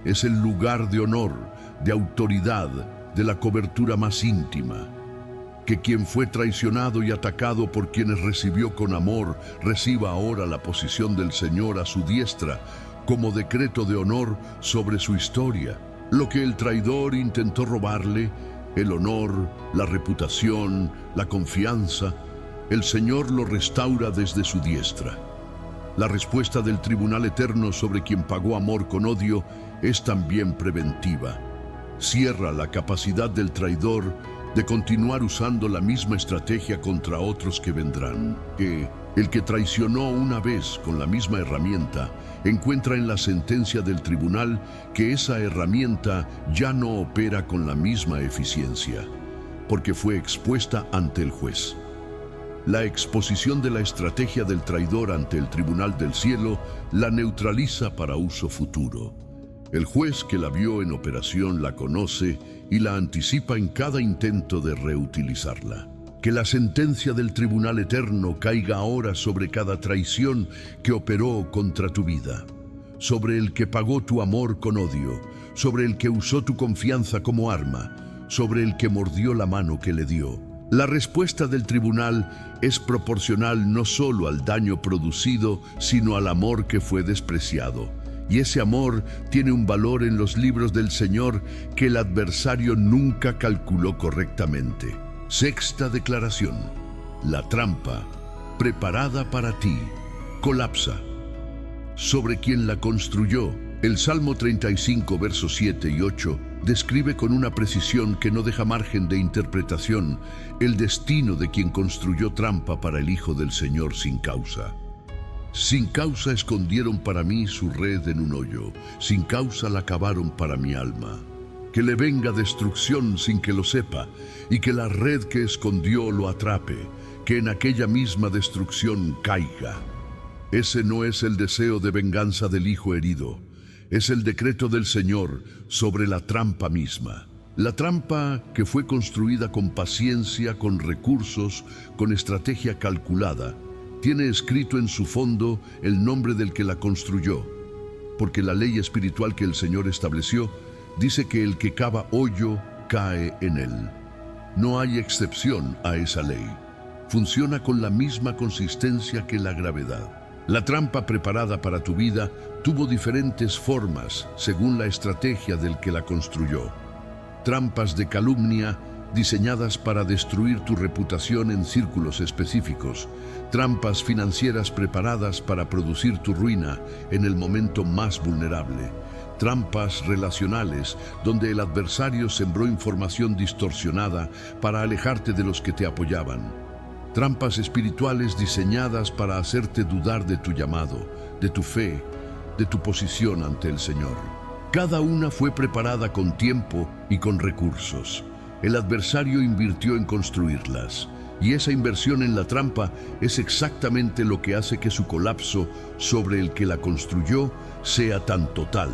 es el lugar de honor, de autoridad, de la cobertura más íntima. Que quien fue traicionado y atacado por quienes recibió con amor, reciba ahora la posición del Señor a su diestra, como decreto de honor sobre su historia. Lo que el traidor intentó robarle, el honor, la reputación, la confianza, el Señor lo restaura desde su diestra. La respuesta del tribunal eterno sobre quien pagó amor con odio es también preventiva. Cierra la capacidad del traidor de continuar usando la misma estrategia contra otros que vendrán. Que el que traicionó una vez con la misma herramienta encuentra en la sentencia del tribunal que esa herramienta ya no opera con la misma eficiencia, porque fue expuesta ante el juez. La exposición de la estrategia del traidor ante el tribunal del cielo la neutraliza para uso futuro. El juez que la vio en operación la conoce y la anticipa en cada intento de reutilizarla. Que la sentencia del tribunal eterno caiga ahora sobre cada traición que operó contra tu vida, sobre el que pagó tu amor con odio, sobre el que usó tu confianza como arma, sobre el que mordió la mano que le dio. La respuesta del tribunal es proporcional no solo al daño producido, sino al amor que fue despreciado. Y ese amor tiene un valor en los libros del Señor que el adversario nunca calculó correctamente. Sexta declaración: la trampa preparada para ti colapsa. Sobre quien la construyó, el Salmo 35, versos 7 y 8, describe con una precisión que no deja margen de interpretación el destino de quien construyó trampa para el Hijo del Señor sin causa. Sin causa escondieron para mí su red en un hoyo, sin causa la cavaron para mi alma. Que le venga destrucción sin que lo sepa, y que la red que escondió lo atrape, que en aquella misma destrucción caiga. Ese no es el deseo de venganza del hijo herido, es el decreto del Señor sobre la trampa misma. La trampa que fue construida con paciencia, con recursos, con estrategia calculada, tiene escrito en su fondo el nombre del que la construyó, porque la ley espiritual que el Señor estableció dice que el que cava hoyo cae en él. No hay excepción a esa ley. Funciona con la misma consistencia que la gravedad. La trampa preparada para tu vida tuvo diferentes formas según la estrategia del que la construyó. Trampas de calumnia diseñadas para destruir tu reputación en círculos específicos, trampas financieras preparadas para producir tu ruina en el momento más vulnerable, trampas relacionales donde el adversario sembró información distorsionada para alejarte de los que te apoyaban, trampas espirituales diseñadas para hacerte dudar de tu llamado, de tu fe, de tu posición ante el Señor. Cada una fue preparada con tiempo y con recursos. El adversario invirtió en construirlas, Y esa inversión en la trampa es exactamente lo que hace que su colapso sobre el que la construyó sea tan total.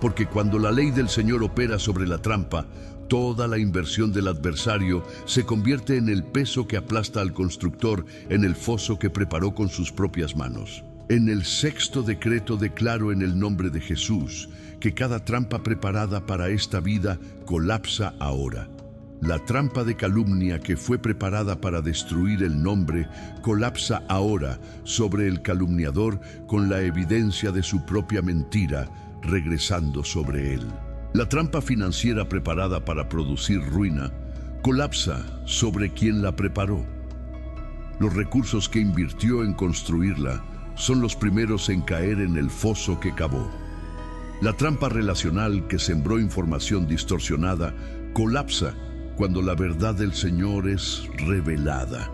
Porque cuando la ley del Señor opera sobre la trampa, toda la inversión del adversario se convierte en el peso que aplasta al constructor en el foso que preparó con sus propias manos. En el sexto decreto declaro en el nombre de Jesús que cada trampa preparada para esta vida colapsa ahora. La trampa de calumnia que fue preparada para destruir el nombre colapsa ahora sobre el calumniador con la evidencia de su propia mentira regresando sobre él. La trampa financiera preparada para producir ruina colapsa sobre quien la preparó. Los recursos que invirtió en construirla son los primeros en caer en el foso que cavó. La trampa relacional que sembró información distorsionada colapsa cuando la verdad del Señor es revelada.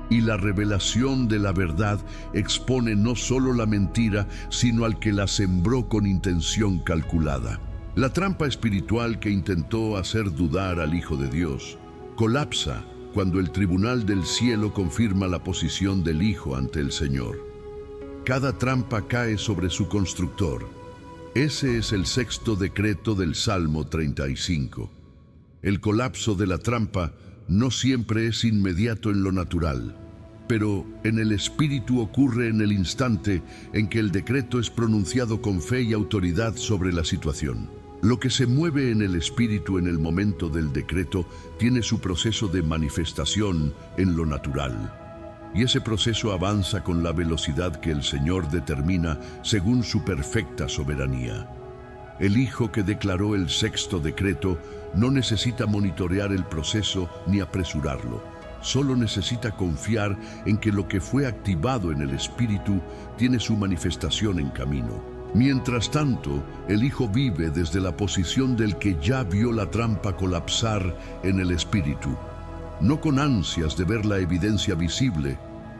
Y la revelación de la verdad expone no solo la mentira, sino al que la sembró con intención calculada. La trampa espiritual que intentó hacer dudar al Hijo de Dios colapsa cuando el tribunal del cielo confirma la posición del Hijo ante el Señor. Cada trampa cae sobre su constructor. Ese es el sexto decreto del Salmo 35. El colapso de la trampa no siempre es inmediato en lo natural, pero en el espíritu ocurre en el instante en que el decreto es pronunciado con fe y autoridad sobre la situación. Lo que se mueve en el espíritu en el momento del decreto tiene su proceso de manifestación en lo natural. Y ese proceso avanza con la velocidad que el Señor determina según su perfecta soberanía. El Hijo que declaró el sexto decreto no necesita monitorear el proceso ni apresurarlo. Solo necesita confiar en que lo que fue activado en el Espíritu tiene su manifestación en camino. Mientras tanto, el Hijo vive desde la posición del que ya vio la trampa colapsar en el Espíritu, no con ansias de ver la evidencia visible,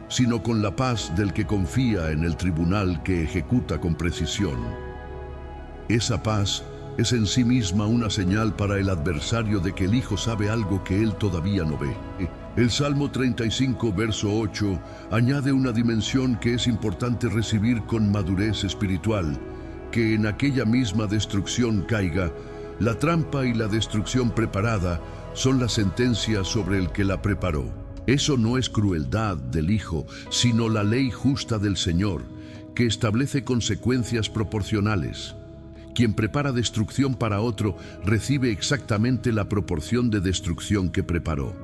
sino con la paz del que confía en el tribunal que ejecuta con precisión. Esa paz es en sí misma una señal para el adversario de que el Hijo sabe algo que él todavía no ve. El Salmo 35, verso 8, añade una dimensión que es importante recibir con madurez espiritual, que en aquella misma destrucción caiga. La trampa y la destrucción preparada son la sentencia sobre el que la preparó. Eso no es crueldad del Hijo, sino la ley justa del Señor, que establece consecuencias proporcionales. Quien prepara destrucción para otro recibe exactamente la proporción de destrucción que preparó.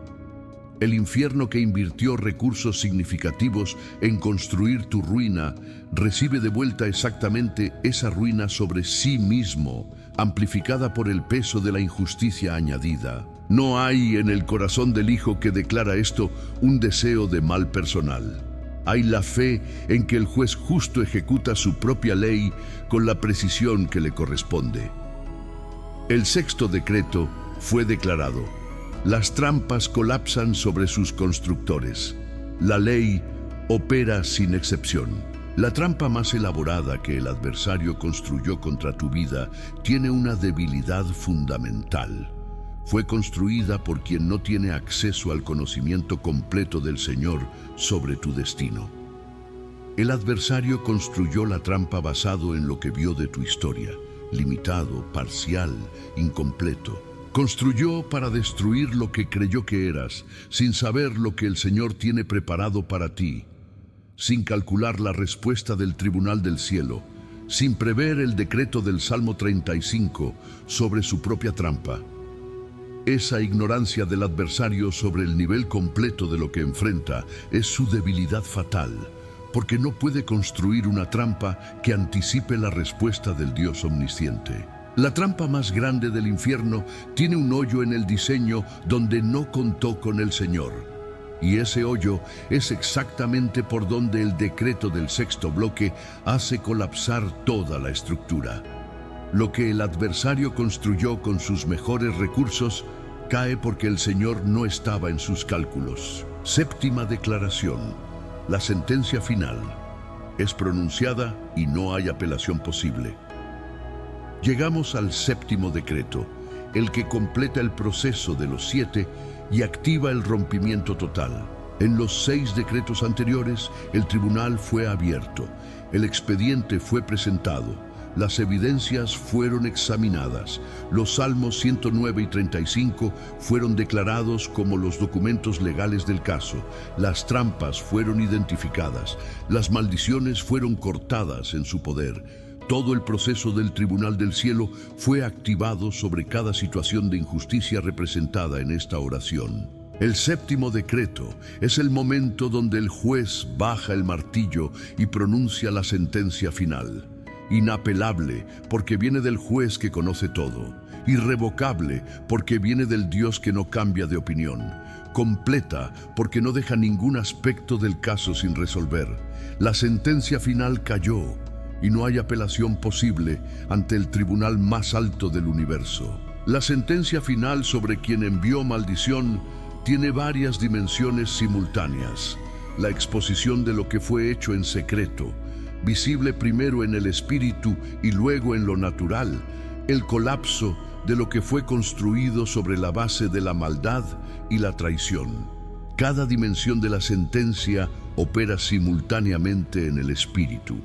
El infierno que invirtió recursos significativos en construir tu ruina recibe de vuelta exactamente esa ruina sobre sí mismo, amplificada por el peso de la injusticia añadida. No hay en el corazón del Hijo que declara esto un deseo de mal personal. Hay la fe en que el juez justo ejecuta su propia ley con la precisión que le corresponde. El sexto decreto fue declarado. Las trampas colapsan sobre sus constructores. La ley opera sin excepción. La trampa más elaborada que el adversario construyó contra tu vida tiene una debilidad fundamental. Fue construida por quien no tiene acceso al conocimiento completo del Señor sobre tu destino. El adversario construyó la trampa basado en lo que vio de tu historia, limitado, parcial, incompleto. Construyó para destruir lo que creyó que eras, sin saber lo que el Señor tiene preparado para ti, sin calcular la respuesta del tribunal del cielo, sin prever el decreto del Salmo 35 sobre su propia trampa. Esa ignorancia del adversario sobre el nivel completo de lo que enfrenta es su debilidad fatal, porque no puede construir una trampa que anticipe la respuesta del Dios omnisciente. La trampa más grande del infierno tiene un hoyo en el diseño donde no contó con el Señor. Y ese hoyo es exactamente por donde el decreto del sexto bloque hace colapsar toda la estructura. Lo que el adversario construyó con sus mejores recursos cae porque el Señor no estaba en sus cálculos. Séptima declaración. La sentencia final es pronunciada y no hay apelación posible. Llegamos al séptimo decreto, el que completa el proceso de los 7 y activa el rompimiento total. En los 6 decretos anteriores, el tribunal fue abierto, el expediente fue presentado, las evidencias fueron examinadas, los Salmos 109 y 35 fueron declarados como los documentos legales del caso, las trampas fueron identificadas, las maldiciones fueron cortadas en su poder. Todo el proceso del Tribunal del Cielo fue activado sobre cada situación de injusticia representada en esta oración. El 7º decreto es el momento donde el juez baja el martillo y pronuncia la sentencia final. Inapelable, porque viene del juez que conoce todo. Irrevocable, porque viene del Dios que no cambia de opinión. Completa, porque no deja ningún aspecto del caso sin resolver. La sentencia final cayó, y no hay apelación posible ante el tribunal más alto del universo. La sentencia final sobre quien envió maldición tiene varias dimensiones simultáneas. La exposición de lo que fue hecho en secreto, visible primero en el espíritu y luego en lo natural, el colapso de lo que fue construido sobre la base de la maldad y la traición. Cada dimensión de la sentencia opera simultáneamente en el espíritu,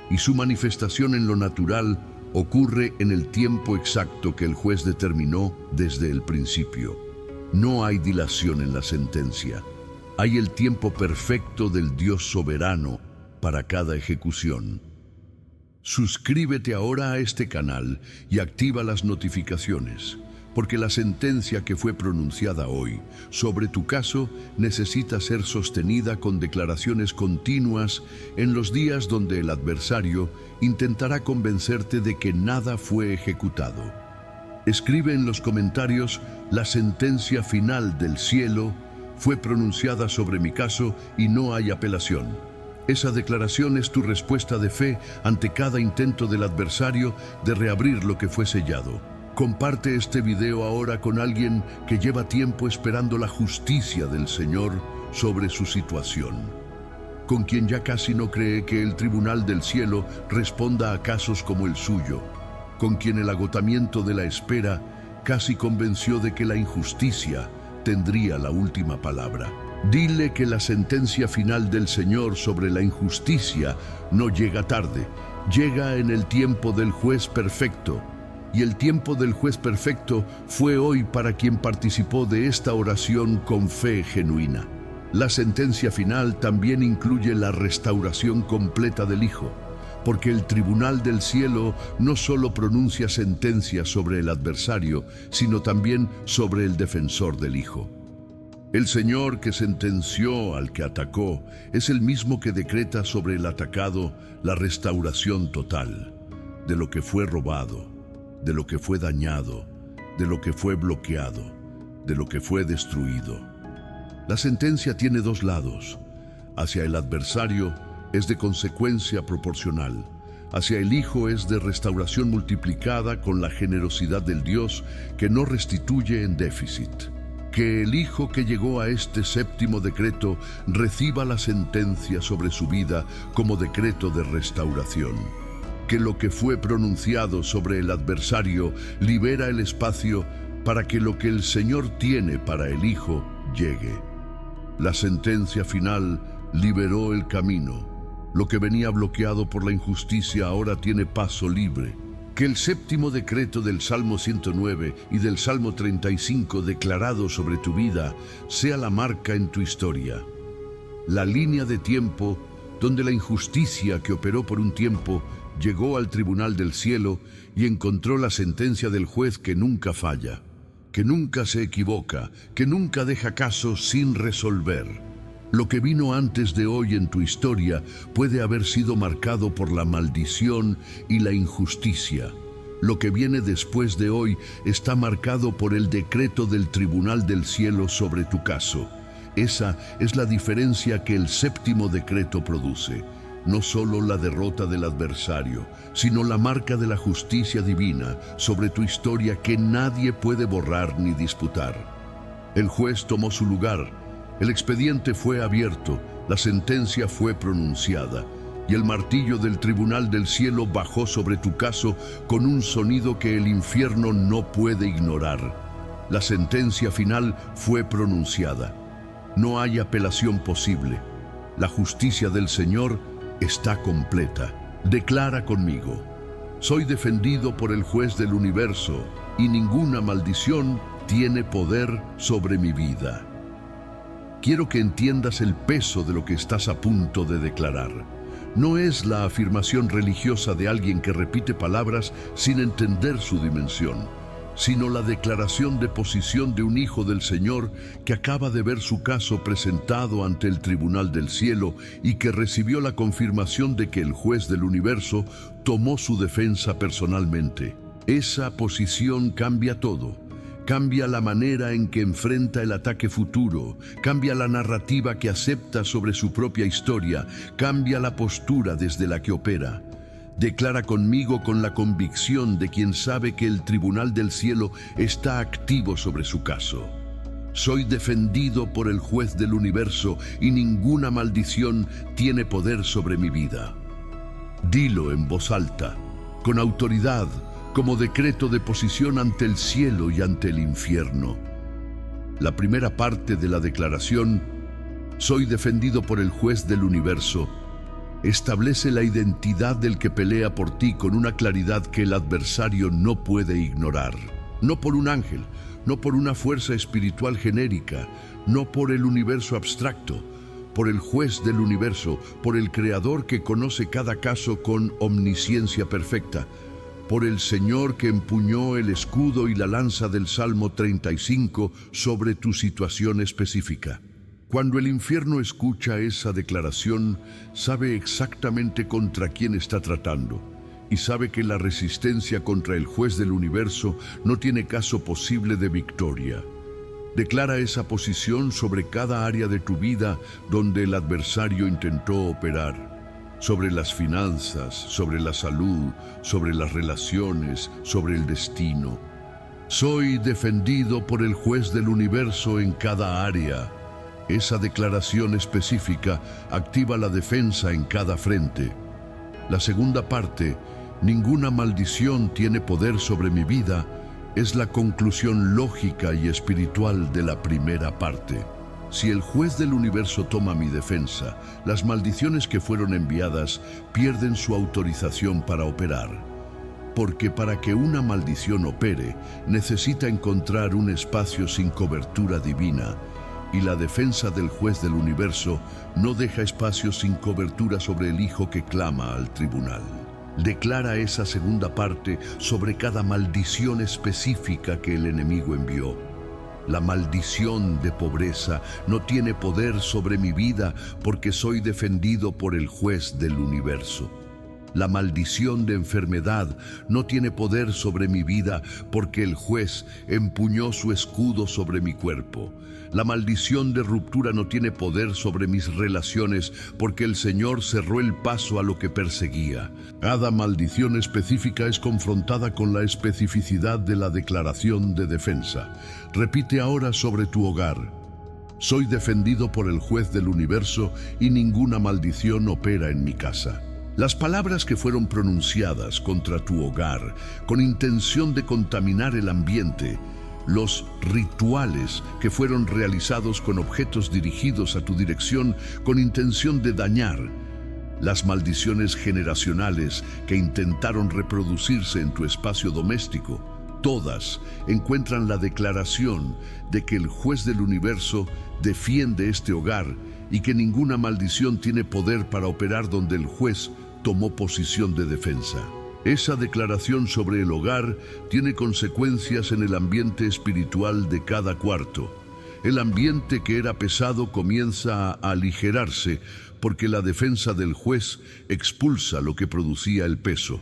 y su manifestación en lo natural ocurre en el tiempo exacto que el juez determinó desde el principio. No hay dilación en la sentencia. Hay el tiempo perfecto del Dios soberano para cada ejecución. Suscríbete ahora a este canal y activa las notificaciones, porque la sentencia que fue pronunciada hoy sobre tu caso necesita ser sostenida con declaraciones continuas en los días donde el adversario intentará convencerte de que nada fue ejecutado. Escribe en los comentarios: la sentencia final del cielo fue pronunciada sobre mi caso y no hay apelación. Esa declaración es tu respuesta de fe ante cada intento del adversario de reabrir lo que fue sellado. Comparte este video ahora con alguien que lleva tiempo esperando la justicia del Señor sobre su situación, con quien ya casi no cree que el Tribunal del Cielo responda a casos como el suyo, con quien el agotamiento de la espera casi convenció de que la injusticia tendría la última palabra. Dile que la sentencia final del Señor sobre la injusticia no llega tarde, llega en el tiempo del juez perfecto. Y el tiempo del juez perfecto fue hoy para quien participó de esta oración con fe genuina. La sentencia final también incluye la restauración completa del Hijo, porque el Tribunal del Cielo no solo pronuncia sentencias sobre el adversario, sino también sobre el defensor del Hijo. El Señor que sentenció al que atacó es el mismo que decreta sobre el atacado la restauración total de lo que fue robado, de lo que fue dañado, de lo que fue bloqueado, de lo que fue destruido. La sentencia tiene dos lados. Hacia el adversario es de consecuencia proporcional. Hacia el Hijo es de restauración multiplicada con la generosidad del Dios que no restituye en déficit. Que el Hijo que llegó a este 7º decreto reciba la sentencia sobre su vida como decreto de restauración. Que lo que fue pronunciado sobre el adversario libera el espacio para que lo que el Señor tiene para el Hijo llegue. La sentencia final liberó el camino. Lo que venía bloqueado por la injusticia ahora tiene paso libre. Que el 7º decreto del Salmo 109 y del Salmo 35 declarado sobre tu vida sea la marca en tu historia. La línea de tiempo donde la injusticia que operó por un tiempo llegó al Tribunal del Cielo y encontró la sentencia del juez que nunca falla, que nunca se equivoca, que nunca deja caso sin resolver. Lo que vino antes de hoy en tu historia puede haber sido marcado por la maldición y la injusticia. Lo que viene después de hoy está marcado por el decreto del Tribunal del Cielo sobre tu caso. Esa es la diferencia que el 7º decreto produce. No solo la derrota del adversario, sino la marca de la justicia divina sobre tu historia que nadie puede borrar ni disputar. El juez tomó su lugar, el expediente fue abierto, la sentencia fue pronunciada, y el martillo del Tribunal del Cielo bajó sobre tu caso con un sonido que el infierno no puede ignorar. La sentencia final fue pronunciada. No hay apelación posible. La justicia del Señor está completa. Declara conmigo: soy defendido por el juez del universo y ninguna maldición tiene poder sobre mi vida. Quiero que entiendas el peso de lo que estás a punto de declarar. No es la afirmación religiosa de alguien que repite palabras sin entender su dimensión, sino la declaración de posición de un hijo del Señor que acaba de ver su caso presentado ante el tribunal del cielo y que recibió la confirmación de que el juez del universo tomó su defensa personalmente. Esa posición cambia todo. Cambia la manera en que enfrenta el ataque futuro, cambia la narrativa que acepta sobre su propia historia, cambia la postura desde la que opera. Declara conmigo con la convicción de quien sabe que el tribunal del cielo está activo sobre su caso. Soy defendido por el juez del universo y ninguna maldición tiene poder sobre mi vida. Dilo en voz alta, con autoridad, como decreto de posición ante el cielo y ante el infierno. La primera parte de la declaración, soy defendido por el juez del universo, establece la identidad del que pelea por ti con una claridad que el adversario no puede ignorar. No por un ángel, no por una fuerza espiritual genérica, no por el universo abstracto, por el juez del universo, por el creador que conoce cada caso con omnisciencia perfecta, por el Señor que empuñó el escudo y la lanza del Salmo 35 sobre tu situación específica. Cuando el infierno escucha esa declaración, sabe exactamente contra quién está tratando y sabe que la resistencia contra el juez del universo no tiene caso posible de victoria. Declara esa posición sobre cada área de tu vida donde el adversario intentó operar. Sobre las finanzas, sobre la salud, sobre las relaciones, sobre el destino. Soy defendido por el juez del universo en cada área. Esa declaración específica activa la defensa en cada frente. La segunda parte, ninguna maldición tiene poder sobre mi vida, es la conclusión lógica y espiritual de la primera parte. Si el juez del universo toma mi defensa, las maldiciones que fueron enviadas pierden su autorización para operar. Porque para que una maldición opere, necesita encontrar un espacio sin cobertura divina, y la defensa del juez del universo no deja espacio sin cobertura sobre el hijo que clama al tribunal. Declara esa segunda parte sobre cada maldición específica que el enemigo envió. La maldición de pobreza no tiene poder sobre mi vida porque soy defendido por el juez del universo. La maldición de enfermedad no tiene poder sobre mi vida porque el juez empuñó su escudo sobre mi cuerpo. La maldición de ruptura no tiene poder sobre mis relaciones porque el Señor cerró el paso a lo que perseguía. Cada maldición específica es confrontada con la especificidad de la declaración de defensa. Repite ahora sobre tu hogar. Soy defendido por el juez del universo y ninguna maldición opera en mi casa. Las palabras que fueron pronunciadas contra tu hogar con intención de contaminar el ambiente, los rituales que fueron realizados con objetos dirigidos a tu dirección con intención de dañar, las maldiciones generacionales que intentaron reproducirse en tu espacio doméstico, todas encuentran la declaración de que el juez del universo defiende este hogar y que ninguna maldición tiene poder para operar donde el juez tomó posición de defensa. Esa declaración sobre el hogar tiene consecuencias en el ambiente espiritual de cada cuarto. El ambiente que era pesado comienza a aligerarse porque la defensa del juez expulsa lo que producía el peso.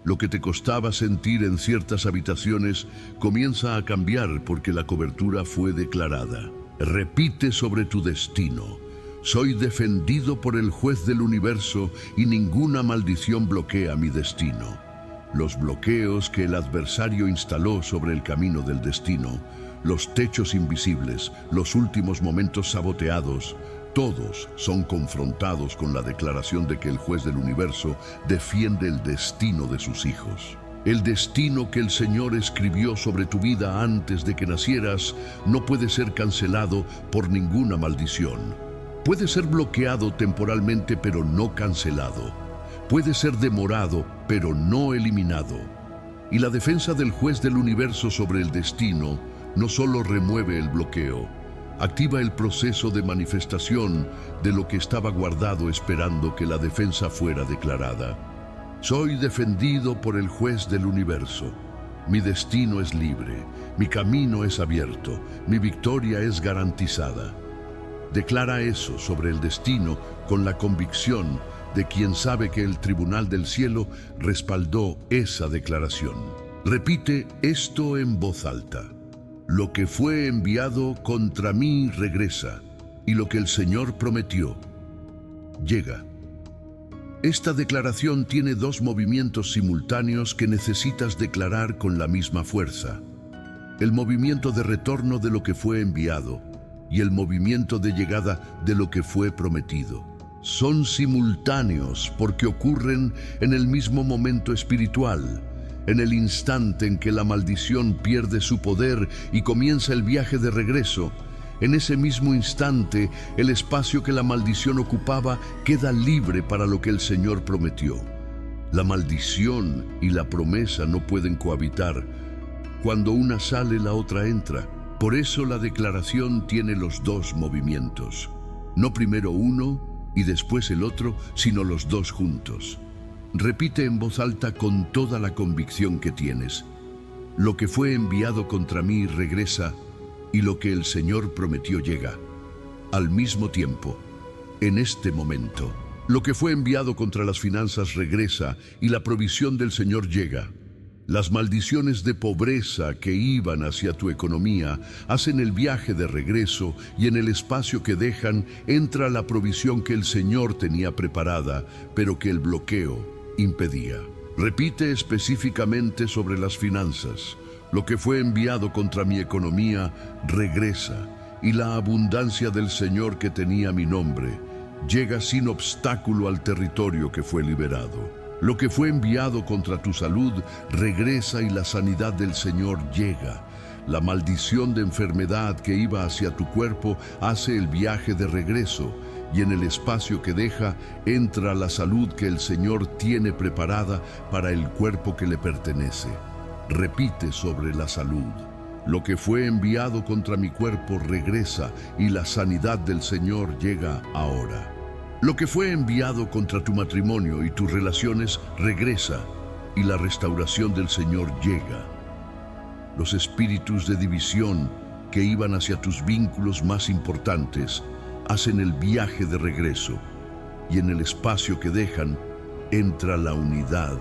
Lo que te costaba sentir en ciertas habitaciones comienza a cambiar porque la cobertura fue declarada. Repite sobre tu destino. Soy defendido por el juez del universo y ninguna maldición bloquea mi destino. Los bloqueos que el adversario instaló sobre el camino del destino, los techos invisibles, los últimos momentos saboteados, todos son confrontados con la declaración de que el juez del universo defiende el destino de sus hijos. El destino que el Señor escribió sobre tu vida antes de que nacieras no puede ser cancelado por ninguna maldición. Puede ser bloqueado temporalmente, pero no cancelado. Puede ser demorado, pero no eliminado. Y la defensa del juez del universo sobre el destino no solo remueve el bloqueo, activa el proceso de manifestación de lo que estaba guardado esperando que la defensa fuera declarada. Soy defendido por el juez del universo. Mi destino es libre, mi camino es abierto, mi victoria es garantizada. Declara eso sobre el destino con la convicción de quien sabe que el tribunal del cielo respaldó esa declaración. Repite esto en voz alta. Lo que fue enviado contra mí regresa, y lo que el Señor prometió llega. Esta declaración tiene dos movimientos simultáneos que necesitas declarar con la misma fuerza. El movimiento de retorno de lo que fue enviado y el movimiento de llegada de lo que fue prometido. Son simultáneos porque ocurren en el mismo momento espiritual, en el instante en que la maldición pierde su poder y comienza el viaje de regreso. En ese mismo instante, el espacio que la maldición ocupaba queda libre para lo que el Señor prometió. La maldición y la promesa no pueden cohabitar. Cuando una sale, la otra entra. Por eso la declaración tiene los dos movimientos. No primero uno y después el otro, sino los dos juntos. Repite en voz alta con toda la convicción que tienes. Lo que fue enviado contra mí regresa, y lo que el Señor prometió llega. Al mismo tiempo, en este momento, lo que fue enviado contra las finanzas regresa y la provisión del Señor llega. Las maldiciones de pobreza que iban hacia tu economía hacen el viaje de regreso y en el espacio que dejan entra la provisión que el Señor tenía preparada, pero que el bloqueo impedía. Repite específicamente sobre las finanzas. Lo que fue enviado contra mi economía regresa, y la abundancia del Señor que tenía mi nombre llega sin obstáculo al territorio que fue liberado. Lo que fue enviado contra tu salud regresa y la sanidad del Señor llega. La maldición de enfermedad que iba hacia tu cuerpo hace el viaje de regreso, y en el espacio que deja entra la salud que el Señor tiene preparada para el cuerpo que le pertenece. Repite sobre la salud. Lo que fue enviado contra mi cuerpo regresa y la sanidad del Señor llega ahora. Lo que fue enviado contra tu matrimonio y tus relaciones regresa y la restauración del Señor llega. Los espíritus de división que iban hacia tus vínculos más importantes hacen el viaje de regreso y en el espacio que dejan entra la unidad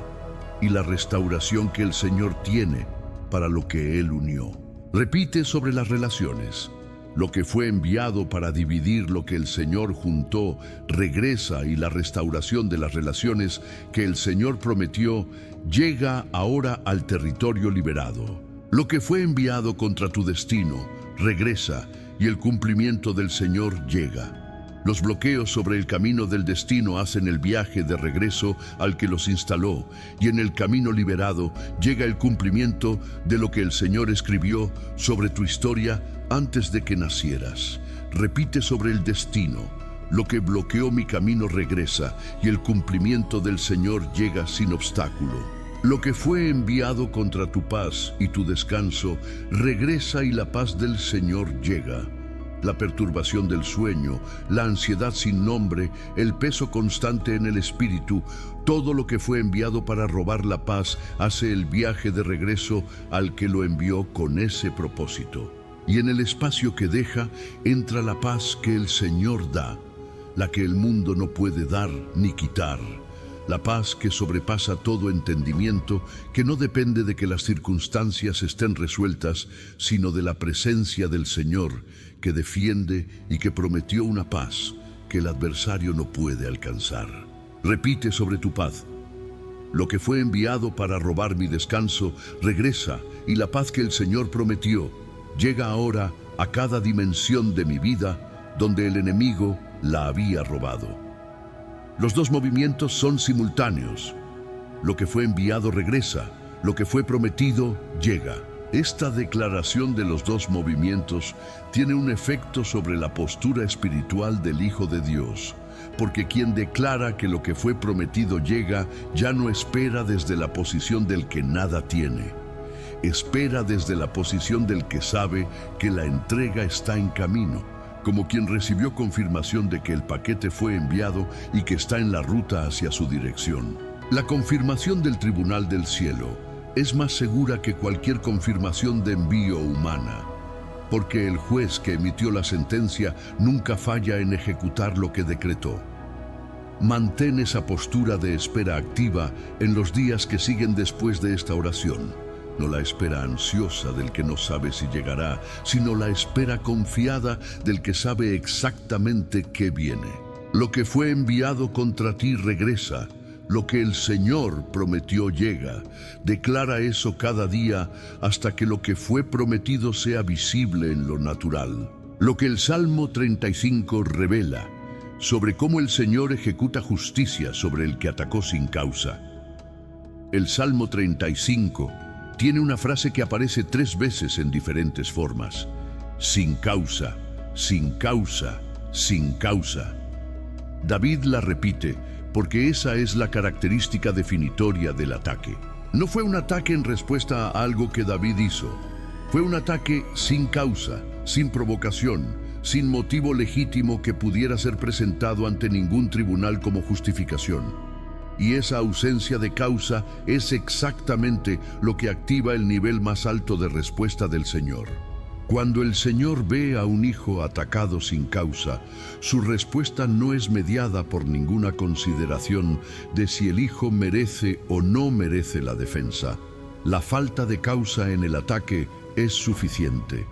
y la restauración que el Señor tiene para lo que Él unió. Repite sobre las relaciones. Lo que fue enviado para dividir lo que el Señor juntó regresa y la restauración de las relaciones que el Señor prometió llega ahora al territorio liberado. Lo que fue enviado contra tu destino regresa y el cumplimiento del Señor llega. Los bloqueos sobre el camino del destino hacen el viaje de regreso al que los instaló, y en el camino liberado llega el cumplimiento de lo que el Señor escribió sobre tu historia antes de que nacieras. Repite sobre el destino. Lo que bloqueó mi camino regresa, y el cumplimiento del Señor llega sin obstáculo. Lo que fue enviado contra tu paz y tu descanso regresa y la paz del Señor llega. La perturbación del sueño, la ansiedad sin nombre, el peso constante en el espíritu, todo lo que fue enviado para robar la paz hace el viaje de regreso al que lo envió con ese propósito. Y en el espacio que deja entra la paz que el Señor da, la que el mundo no puede dar ni quitar. La paz que sobrepasa todo entendimiento, que no depende de que las circunstancias estén resueltas, sino de la presencia del Señor, que defiende y que prometió una paz que el adversario no puede alcanzar. Repite sobre tu paz. Lo que fue enviado para robar mi descanso regresa, y la paz que el Señor prometió llega ahora a cada dimensión de mi vida donde el enemigo la había robado. Los dos movimientos son simultáneos. Lo que fue enviado regresa, Lo que fue prometido llega. Esta declaración de los dos movimientos tiene un efecto sobre la postura espiritual del Hijo de Dios, porque quien declara que lo que fue prometido llega, ya no espera desde la posición del que nada tiene. Espera desde la posición del que sabe que la entrega está en camino, como quien recibió confirmación de que el paquete fue enviado y que está en la ruta hacia su dirección. La confirmación del Tribunal del Cielo es más segura que cualquier confirmación de envío humana, porque el juez que emitió la sentencia nunca falla en ejecutar lo que decretó. Mantén esa postura de espera activa en los días que siguen después de esta oración. No la espera ansiosa del que no sabe si llegará, sino la espera confiada del que sabe exactamente qué viene. Lo que fue enviado contra ti regresa. Lo que el Señor prometió llega. Declara eso cada día hasta que lo que fue prometido sea visible en lo natural. Lo que el Salmo 35 revela sobre cómo el Señor ejecuta justicia sobre el que atacó sin causa. El Salmo 35 tiene una frase que aparece 3 veces en diferentes formas. Sin causa, sin causa, sin causa. David la repite porque esa es la característica definitoria del ataque. No fue un ataque en respuesta a algo que David hizo. Fue un ataque sin causa, sin provocación, sin motivo legítimo que pudiera ser presentado ante ningún tribunal como justificación. Y esa ausencia de causa es exactamente lo que activa el nivel más alto de respuesta del Señor. Cuando el Señor ve a un hijo atacado sin causa, su respuesta no es mediada por ninguna consideración de si el hijo merece o no merece la defensa. La falta de causa en el ataque es suficiente.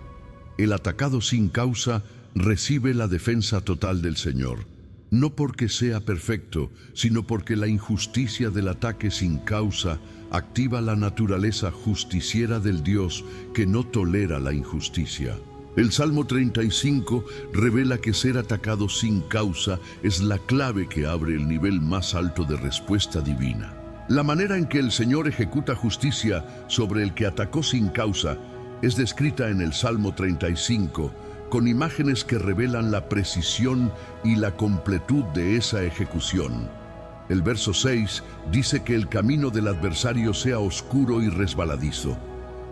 El atacado sin causa recibe la defensa total del Señor. No porque sea perfecto, sino porque la injusticia del ataque sin causa activa la naturaleza justiciera del Dios que no tolera la injusticia. El Salmo 35 revela que ser atacado sin causa es la clave que abre el nivel más alto de respuesta divina. La manera en que el Señor ejecuta justicia sobre el que atacó sin causa es descrita en el Salmo 35, con imágenes que revelan la precisión y la completud de esa ejecución. El verso 6 dice que el camino del adversario sea oscuro y resbaladizo.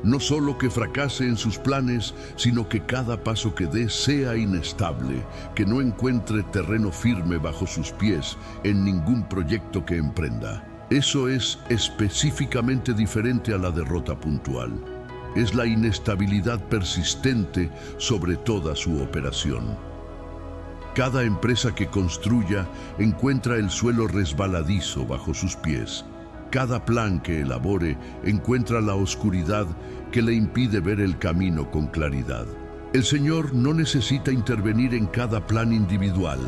No solo que fracase en sus planes, sino que cada paso que dé sea inestable, que no encuentre terreno firme bajo sus pies en ningún proyecto que emprenda. Eso es específicamente diferente a la derrota puntual. Es la inestabilidad persistente sobre toda su operación. Cada empresa que construya encuentra el suelo resbaladizo bajo sus pies. Cada plan que elabore encuentra la oscuridad que le impide ver el camino con claridad. El Señor no necesita intervenir en cada plan individual.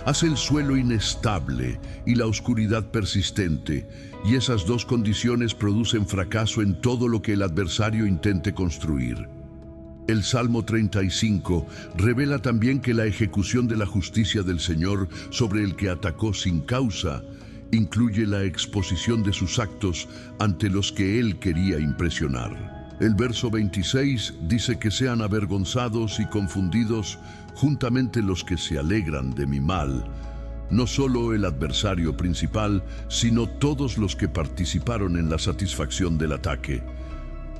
Hace el suelo inestable y la oscuridad persistente, y esas dos condiciones producen fracaso en todo lo que el adversario intente construir. El Salmo 35 revela también que la ejecución de la justicia del Señor sobre el que atacó sin causa incluye la exposición de sus actos ante los que Él quería impresionar. El verso 26 dice que sean avergonzados y confundidos juntamente los que se alegran de mi mal, no solo el adversario principal, sino todos los que participaron en la satisfacción del ataque,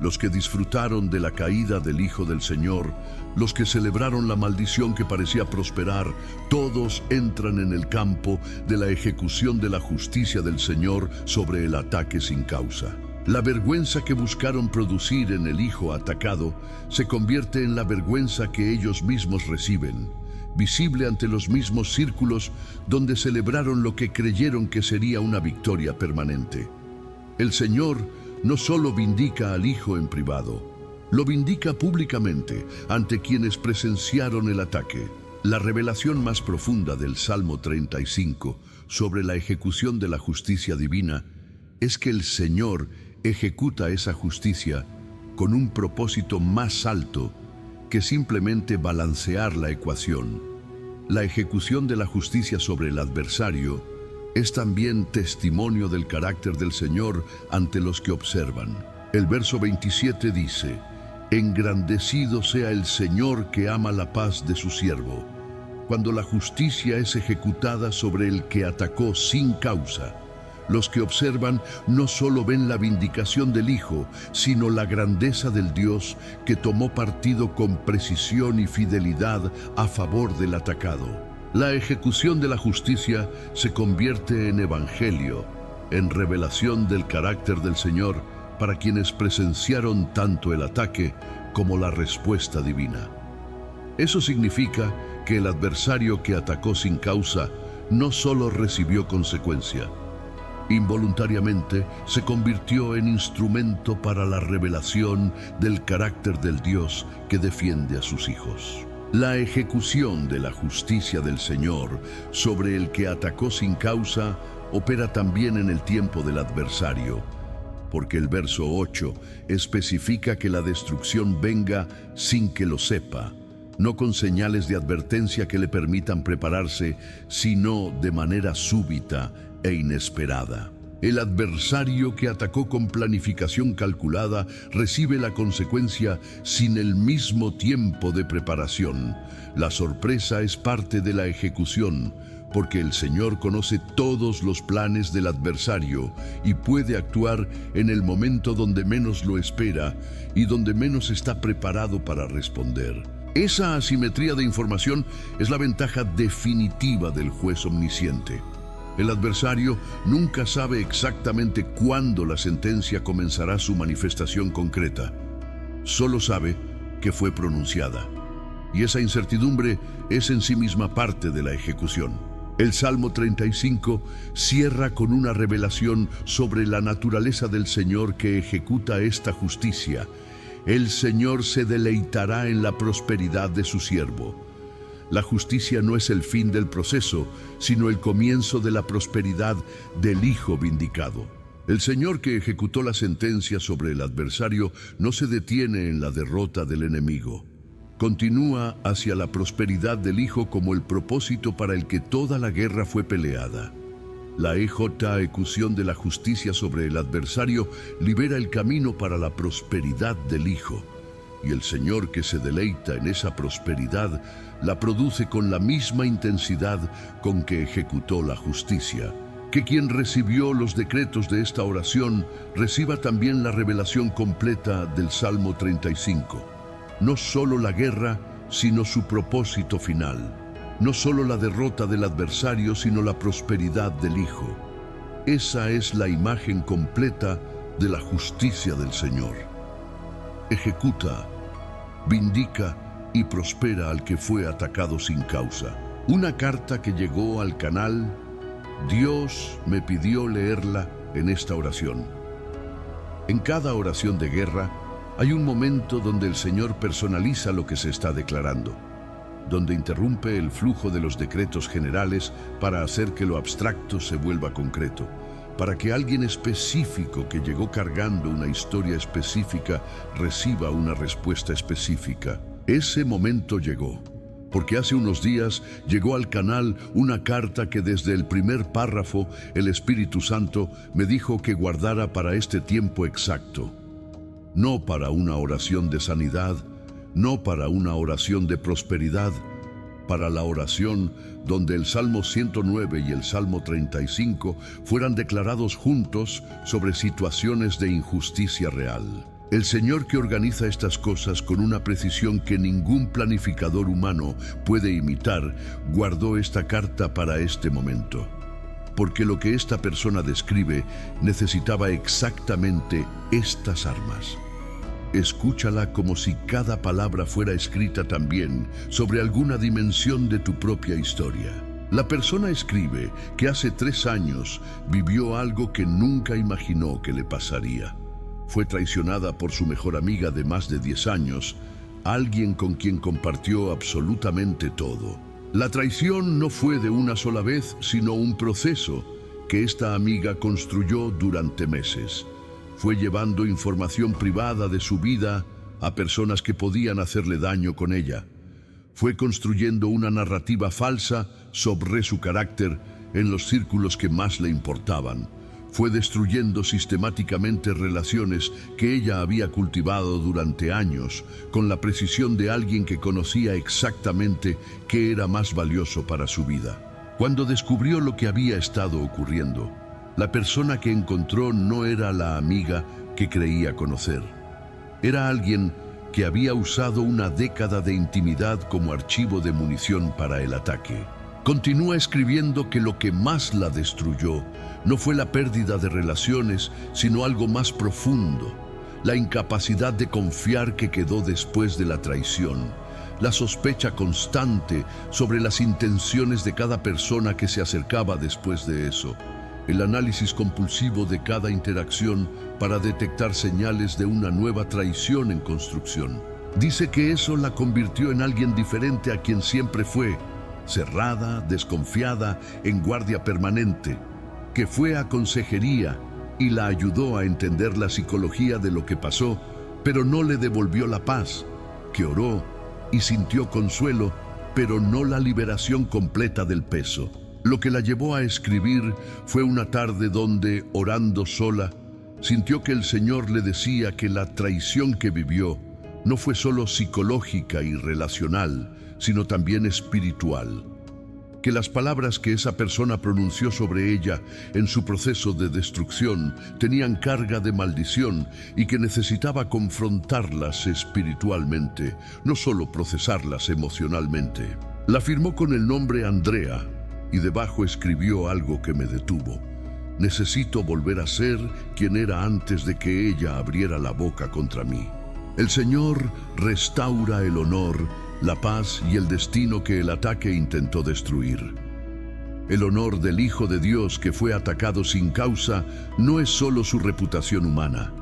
los que disfrutaron de la caída del Hijo del Señor, los que celebraron la maldición que parecía prosperar, todos entran en el campo de la ejecución de la justicia del Señor sobre el ataque sin causa. La vergüenza que buscaron producir en el hijo atacado se convierte en la vergüenza que ellos mismos reciben, visible ante los mismos círculos donde celebraron lo que creyeron que sería una victoria permanente. El Señor no solo vindica al hijo en privado, lo vindica públicamente ante quienes presenciaron el ataque. La revelación más profunda del Salmo 35 sobre la ejecución de la justicia divina es que el Señor ejecuta esa justicia con un propósito más alto que simplemente balancear la ecuación. La ejecución de la justicia sobre el adversario es también testimonio del carácter del Señor ante los que observan. El verso 27 dice: engrandecido sea el Señor que ama la paz de su siervo. Cuando la justicia es ejecutada sobre el que atacó sin causa, los que observan no solo ven la vindicación del Hijo, sino la grandeza del Dios que tomó partido con precisión y fidelidad a favor del atacado. La ejecución de la justicia se convierte en evangelio, en revelación del carácter del Señor para quienes presenciaron tanto el ataque como la respuesta divina. Eso significa que el adversario que atacó sin causa no solo recibió consecuencia, involuntariamente se convirtió en instrumento para la revelación del carácter del Dios que defiende a sus hijos. La ejecución de la justicia del Señor sobre el que atacó sin causa opera también en el tiempo del adversario, porque el verso 8 especifica que la destrucción venga sin que lo sepa, no con señales de advertencia que le permitan prepararse, sino de manera súbita e inesperada. El adversario que atacó con planificación calculada recibe la consecuencia sin el mismo tiempo de preparación. La sorpresa es parte de la ejecución, porque el Señor conoce todos los planes del adversario y puede actuar en el momento donde menos lo espera y donde menos está preparado para responder. Esa asimetría de información es la ventaja definitiva del juez omnisciente. El adversario nunca sabe exactamente cuándo la sentencia comenzará su manifestación concreta. Solo sabe que fue pronunciada. Y esa incertidumbre es en sí misma parte de la ejecución. El Salmo 35 cierra con una revelación sobre la naturaleza del Señor que ejecuta esta justicia. El Señor se deleitará en la prosperidad de su siervo. La justicia no es el fin del proceso, sino el comienzo de la prosperidad del Hijo vindicado. El Señor que ejecutó la sentencia sobre el adversario no se detiene en la derrota del enemigo. Continúa hacia la prosperidad del Hijo como el propósito para el que toda la guerra fue peleada. La ejecución de la justicia sobre el adversario libera el camino para la prosperidad del Hijo. Y el Señor que se deleita en esa prosperidad la produce con la misma intensidad con que ejecutó la justicia. Que quien recibió los decretos de esta oración reciba también la revelación completa del Salmo 35. No solo la guerra, sino su propósito final. No solo la derrota del adversario, sino la prosperidad del Hijo. Esa es la imagen completa de la justicia del Señor. Ejecuta, vindica y prospera al que fue atacado sin causa. Una carta que llegó al canal, Dios me pidió leerla en esta oración. En cada oración de guerra hay un momento donde el Señor personaliza lo que se está declarando, donde interrumpe el flujo de los decretos generales para hacer que lo abstracto se vuelva concreto, para que alguien específico que llegó cargando una historia específica reciba una respuesta específica. Ese momento llegó, porque hace unos días llegó al canal una carta que desde el primer párrafo el Espíritu Santo me dijo que guardara para este tiempo exacto. No para una oración de sanidad, no para una oración de prosperidad, para la oración donde el Salmo 109 y el Salmo 35 fueran declarados juntos sobre situaciones de injusticia real. El Señor que organiza estas cosas con una precisión que ningún planificador humano puede imitar, guardó esta carta para este momento. Porque lo que esta persona describe necesitaba exactamente estas armas. Escúchala como si cada palabra fuera escrita también sobre alguna dimensión de tu propia historia. La persona escribe que hace 3 años vivió algo que nunca imaginó que le pasaría. Fue traicionada por su mejor amiga de más de 10 años, alguien con quien compartió absolutamente todo. La traición no fue de una sola vez, sino un proceso que esta amiga construyó durante meses. Fue llevando información privada de su vida a personas que podían hacerle daño con ella. Fue construyendo una narrativa falsa sobre su carácter en los círculos que más le importaban. Fue destruyendo sistemáticamente relaciones que ella había cultivado durante años, con la precisión de alguien que conocía exactamente qué era más valioso para su vida. Cuando descubrió lo que había estado ocurriendo, la persona que encontró no era la amiga que creía conocer. Era alguien que había usado una década de intimidad como archivo de munición para el ataque. Continúa escribiendo que lo que más la destruyó no fue la pérdida de relaciones, sino algo más profundo: la incapacidad de confiar que quedó después de la traición, la sospecha constante sobre las intenciones de cada persona que se acercaba después de eso, el análisis compulsivo de cada interacción para detectar señales de una nueva traición en construcción. Dice que eso la convirtió en alguien diferente a quien siempre fue: cerrada, desconfiada, en guardia permanente, que fue a consejería y la ayudó a entender la psicología de lo que pasó, pero no le devolvió la paz, que oró y sintió consuelo, pero no la liberación completa del peso. Lo que la llevó a escribir fue una tarde donde, orando sola, sintió que el Señor le decía que la traición que vivió no fue solo psicológica y relacional, sino también espiritual. Que las palabras que esa persona pronunció sobre ella en su proceso de destrucción tenían carga de maldición y que necesitaba confrontarlas espiritualmente, no solo procesarlas emocionalmente. La firmó con el nombre Andrea y debajo escribió algo que me detuvo: necesito volver a ser quien era antes de que ella abriera la boca contra mí. El Señor restaura el honor, la paz y el destino que el ataque intentó destruir. El honor del Hijo de Dios que fue atacado sin causa no es solo su reputación humana,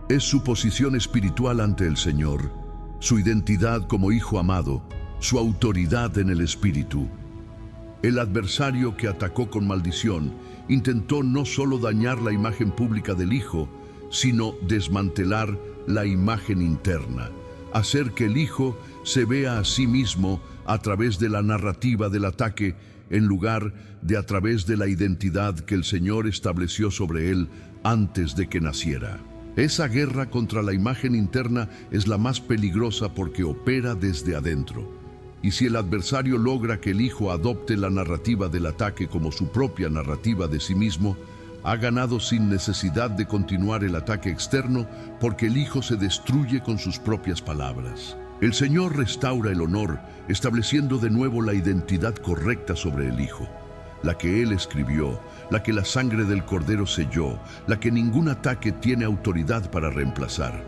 es su posición espiritual ante el Señor, su identidad como hijo amado, su autoridad en el Espíritu. El adversario que atacó con maldición intentó no solo dañar la imagen pública del Hijo, sino desmantelar la imagen interna, hacer que el Hijo se vea a sí mismo a través de la narrativa del ataque, en lugar de a través de la identidad que el Señor estableció sobre él antes de que naciera. Esa guerra contra la imagen interna es la más peligrosa porque opera desde adentro. Y si el adversario logra que el Hijo adopte la narrativa del ataque como su propia narrativa de sí mismo, ha ganado sin necesidad de continuar el ataque externo, porque el Hijo se destruye con sus propias palabras. El Señor restaura el honor, estableciendo de nuevo la identidad correcta sobre el Hijo, la que Él escribió, la que la sangre del Cordero selló, la que ningún ataque tiene autoridad para reemplazar.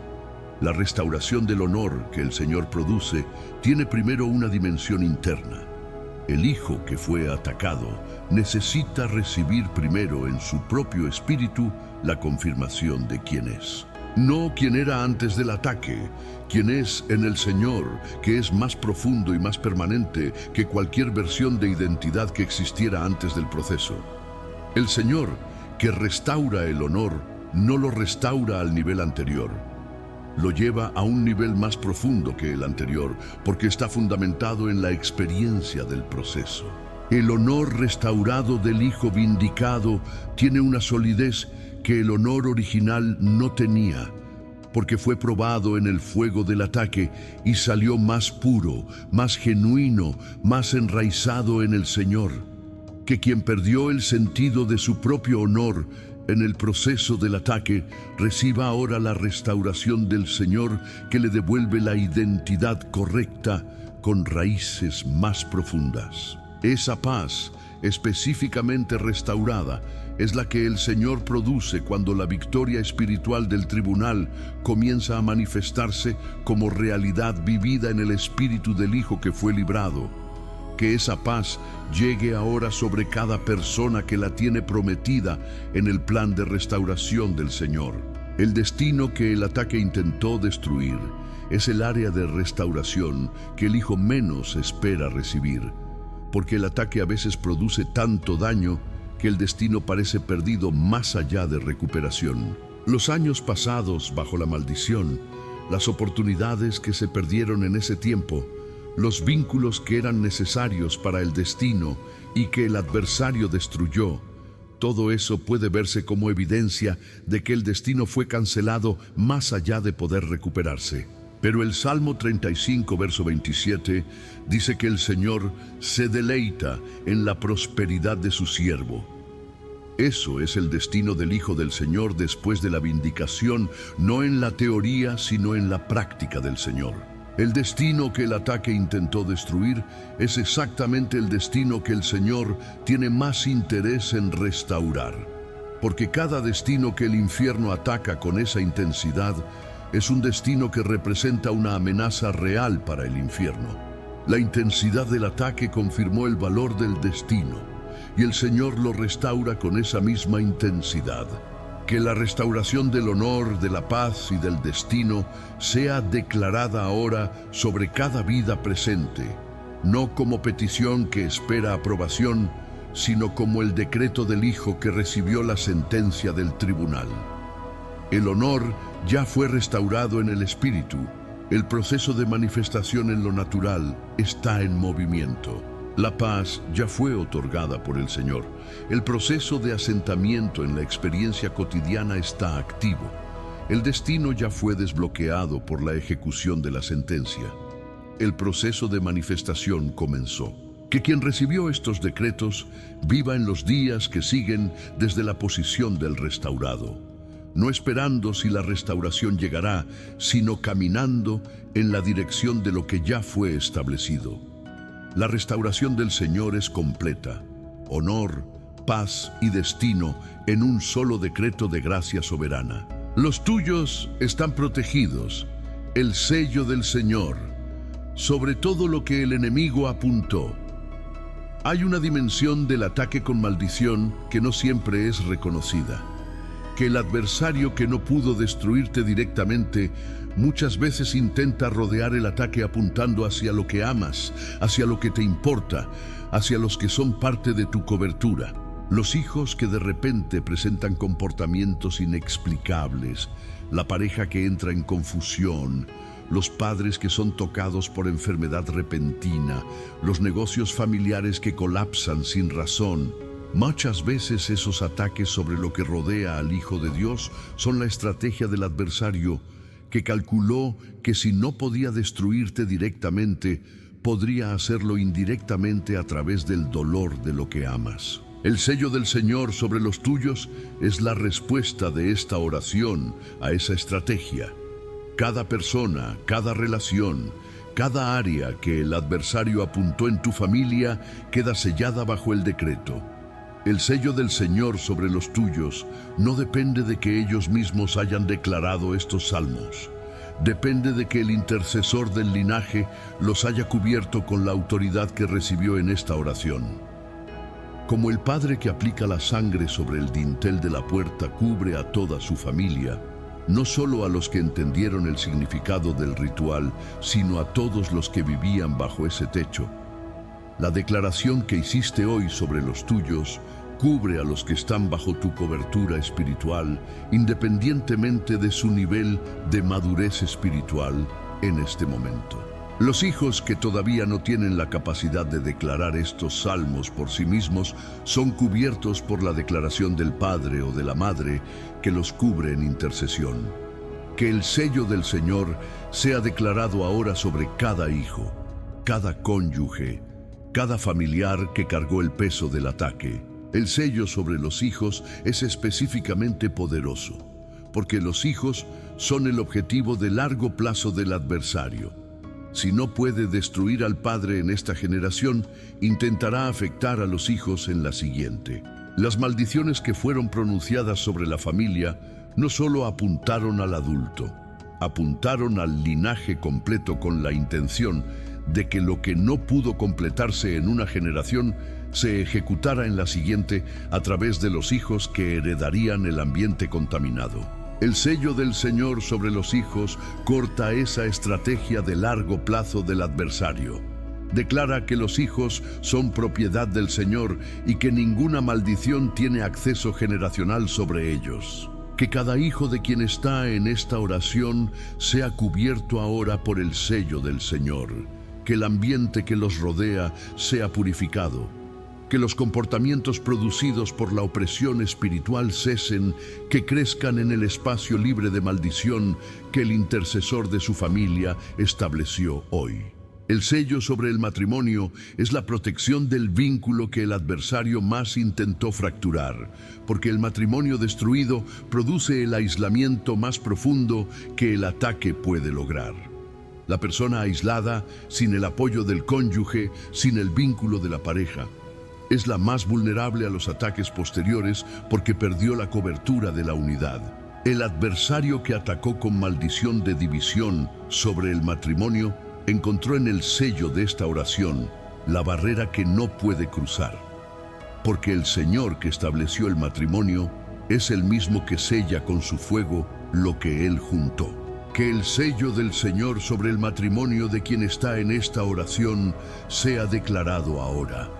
La restauración del honor que el Señor produce tiene primero una dimensión interna. El Hijo que fue atacado necesita recibir primero en su propio espíritu la confirmación de quién es. No quién era antes del ataque, quién es en el Señor, que es más profundo y más permanente que cualquier versión de identidad que existiera antes del proceso. El Señor, que restaura el honor, no lo restaura al nivel anterior. Lo lleva a un nivel más profundo que el anterior, porque está fundamentado en la experiencia del proceso. El honor restaurado del Hijo vindicado tiene una solidez que el honor original no tenía, porque fue probado en el fuego del ataque y salió más puro, más genuino, más enraizado en el Señor, que quien perdió el sentido de su propio honor en el proceso del ataque, reciba ahora la restauración del Señor, que le devuelve la identidad correcta con raíces más profundas. Esa paz, específicamente restaurada, es la que el Señor produce cuando la victoria espiritual del tribunal comienza a manifestarse como realidad vivida en el espíritu del Hijo que fue librado. Que esa paz llegue ahora sobre cada persona que la tiene prometida en el plan de restauración del Señor. El destino que el ataque intentó destruir es el área de restauración que el Hijo menos espera recibir, porque el ataque a veces produce tanto daño que el destino parece perdido más allá de recuperación. Los años pasados bajo la maldición, las oportunidades que se perdieron en ese tiempo, los vínculos que eran necesarios para el destino y que el adversario destruyó, Todo eso puede verse como evidencia de que el destino fue cancelado más allá de poder recuperarse. Pero el Salmo 35, verso 27, dice que el Señor se deleita en la prosperidad de su siervo. Eso es el destino del Hijo del Señor después de la vindicación, no en la teoría, sino en la práctica del Señor. El destino que el ataque intentó destruir es exactamente el destino que el Señor tiene más interés en restaurar. Porque cada destino que el infierno ataca con esa intensidad es un destino que representa una amenaza real para el infierno. La intensidad del ataque confirmó el valor del destino, y el Señor lo restaura con esa misma intensidad. Que la restauración del honor, de la paz y del destino sea declarada ahora sobre cada vida presente, no como petición que espera aprobación, sino como el decreto del Hijo que recibió la sentencia del tribunal. El honor ya fue restaurado en el Espíritu. El proceso de manifestación en lo natural está en movimiento. La paz ya fue otorgada por el Señor. El proceso de asentamiento en la experiencia cotidiana está activo. El destino ya fue desbloqueado por la ejecución de la sentencia. El proceso de manifestación comenzó. Que quien recibió estos decretos viva en los días que siguen desde la posición del restaurado, no esperando si la restauración llegará, sino caminando en la dirección de lo que ya fue establecido. La restauración del Señor es completa, honor, paz y destino en un solo decreto de gracia soberana. Los tuyos están protegidos, el sello del Señor, sobre todo lo que el enemigo apuntó. Hay una dimensión del ataque con maldición que no siempre es reconocida. Que el adversario que no pudo destruirte directamente muchas veces intenta rodear el ataque apuntando hacia lo que amas, hacia lo que te importa, hacia los que son parte de tu cobertura. Los hijos que de repente presentan comportamientos inexplicables, la pareja que entra en confusión, los padres que son tocados por enfermedad repentina, los negocios familiares que colapsan sin razón. Muchas veces esos ataques sobre lo que rodea al Hijo de Dios son la estrategia del adversario, que calculó que si no podía destruirte directamente, podría hacerlo indirectamente a través del dolor de lo que amas. El sello del Señor sobre los tuyos es la respuesta de esta oración a esa estrategia. Cada persona, cada relación, cada área que el adversario apuntó en tu familia queda sellada bajo el decreto. El sello del Señor sobre los tuyos no depende de que ellos mismos hayan declarado estos salmos. Depende de que el intercesor del linaje los haya cubierto con la autoridad que recibió en esta oración. Como el padre que aplica la sangre sobre el dintel de la puerta cubre a toda su familia, no solo a los que entendieron el significado del ritual, sino a todos los que vivían bajo ese techo. La declaración que hiciste hoy sobre los tuyos cubre a los que están bajo tu cobertura espiritual, independientemente de su nivel de madurez espiritual en este momento. Los hijos que todavía no tienen la capacidad de declarar estos salmos por sí mismos son cubiertos por la declaración del padre o de la madre que los cubre en intercesión. Que el sello del Señor sea declarado ahora sobre cada hijo, cada cónyuge, cada familiar que cargó el peso del ataque. El sello sobre los hijos es específicamente poderoso, porque los hijos son el objetivo de largo plazo del adversario. Si no puede destruir al padre en esta generación, intentará afectar a los hijos en la siguiente. Las maldiciones que fueron pronunciadas sobre la familia no solo apuntaron al adulto, apuntaron al linaje completo con la intención de que lo que no pudo completarse en una generación se ejecutara en la siguiente a través de los hijos que heredarían el ambiente contaminado. El sello del Señor sobre los hijos corta esa estrategia de largo plazo del adversario. Declara que los hijos son propiedad del Señor y que ninguna maldición tiene acceso generacional sobre ellos. Que cada hijo de quien está en esta oración sea cubierto ahora por el sello del Señor. Que el ambiente que los rodea sea purificado. que los comportamientos producidos por la opresión espiritual cesen, que crezcan en el espacio libre de maldición que el intercesor de su familia estableció hoy. El sello sobre el matrimonio es la protección del vínculo que el adversario más intentó fracturar, porque el matrimonio destruido produce el aislamiento más profundo que el ataque puede lograr. La persona aislada, sin el apoyo del cónyuge, sin el vínculo de la pareja, es la más vulnerable a los ataques posteriores porque perdió la cobertura de la unidad. El adversario que atacó con maldición de división sobre el matrimonio encontró en el sello de esta oración la barrera que no puede cruzar, porque el Señor que estableció el matrimonio es el mismo que sella con su fuego lo que Él juntó. Que el sello del Señor sobre el matrimonio de quien está en esta oración sea declarado ahora.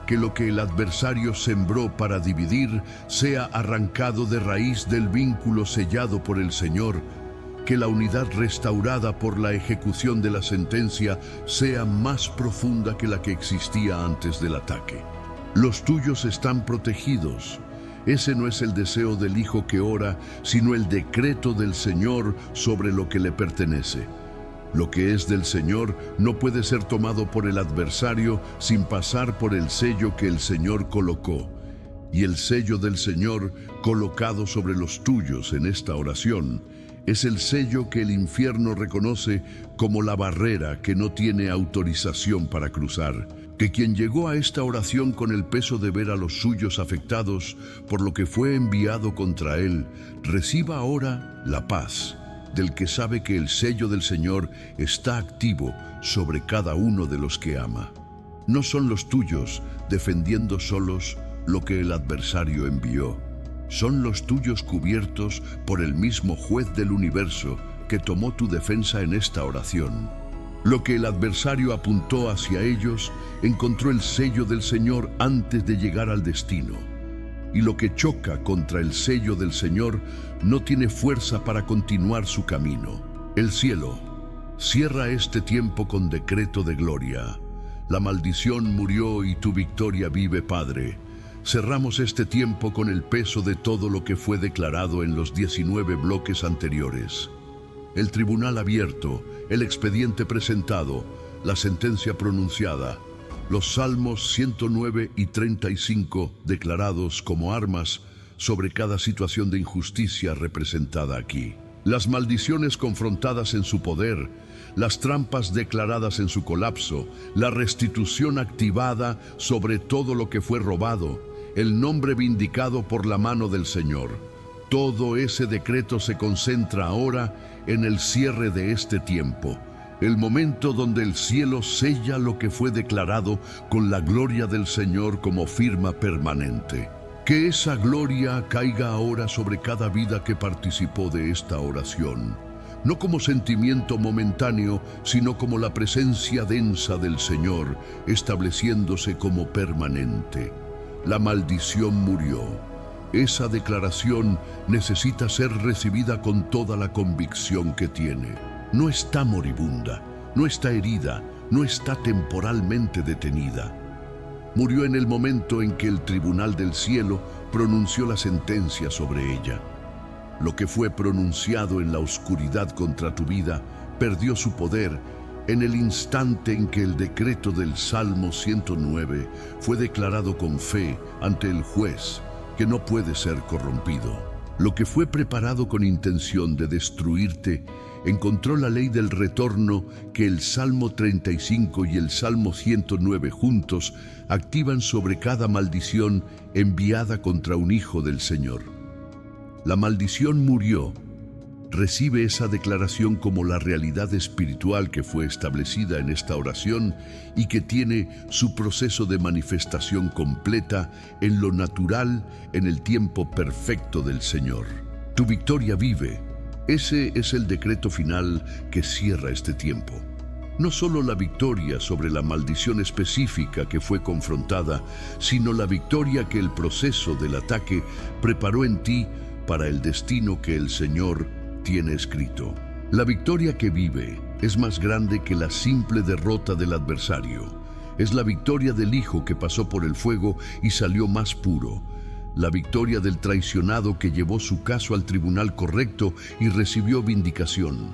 Que lo que el adversario sembró para dividir sea arrancado de raíz del vínculo sellado por el Señor. Que la unidad restaurada por la ejecución de la sentencia sea más profunda que la que existía antes del ataque. Los tuyos están protegidos. Ese no es el deseo del hijo que ora, sino el decreto del Señor sobre lo que le pertenece. Lo que es del Señor no puede ser tomado por el adversario sin pasar por el sello que el Señor colocó. Y el sello del Señor colocado sobre los tuyos en esta oración es el sello que el infierno reconoce como la barrera que no tiene autorización para cruzar. Que quien llegó a esta oración con el peso de ver a los suyos afectados por lo que fue enviado contra él, reciba ahora la paz del que sabe que el sello del Señor está activo sobre cada uno de los que ama. No son los tuyos defendiendo solos lo que el adversario envió. Son los tuyos cubiertos por el mismo juez del universo que tomó tu defensa en esta oración. Lo que el adversario apuntó hacia ellos encontró el sello del Señor antes de llegar al destino. Y lo que choca contra el sello del Señor no tiene fuerza para continuar su camino. El cielo cierra este tiempo con decreto de gloria. La maldición murió y tu victoria vive, Padre. Cerramos este tiempo con el peso de todo lo que fue declarado en los 19 bloques anteriores. El tribunal abierto, el expediente presentado, la sentencia pronunciada, los salmos 109 y 35 declarados como armas sobre cada situación de injusticia representada aquí. Las maldiciones confrontadas en su poder, las trampas declaradas en su colapso, la restitución activada sobre todo lo que fue robado, el nombre vindicado por la mano del Señor. Todo ese decreto se concentra ahora en el cierre de este tiempo, el momento donde el cielo sella lo que fue declarado con la gloria del Señor como firma permanente. Que esa gloria caiga ahora sobre cada vida que participó de esta oración, no como sentimiento momentáneo, sino como la presencia densa del Señor, estableciéndose como permanente. La maldición murió. Esa declaración necesita ser recibida con toda la convicción que tiene. No está moribunda, no está herida, no está temporalmente detenida. Murió en el momento en que el tribunal del cielo pronunció la sentencia sobre ella. Lo que fue pronunciado en la oscuridad contra tu vida perdió su poder en el instante en que el decreto del Salmo 109 fue declarado con fe ante el juez, que no puede ser corrompido. Lo que fue preparado con intención de destruirte encontró la ley del retorno que el Salmo 35 y el Salmo 109 juntos activan sobre cada maldición enviada contra un hijo del Señor. La maldición murió. Recibe esa declaración como la realidad espiritual que fue establecida en esta oración y que tiene su proceso de manifestación completa en lo natural, en el tiempo perfecto del Señor. Tu victoria vive. Ese es el decreto final que cierra este tiempo. No solo la victoria sobre la maldición específica que fue confrontada, sino la victoria que el proceso del ataque preparó en ti para el destino que el Señor tiene escrito. La victoria que vive es más grande que la simple derrota del adversario. Es la victoria del Hijo que pasó por el fuego y salió más puro. La victoria del traicionado que llevó su caso al tribunal correcto y recibió vindicación.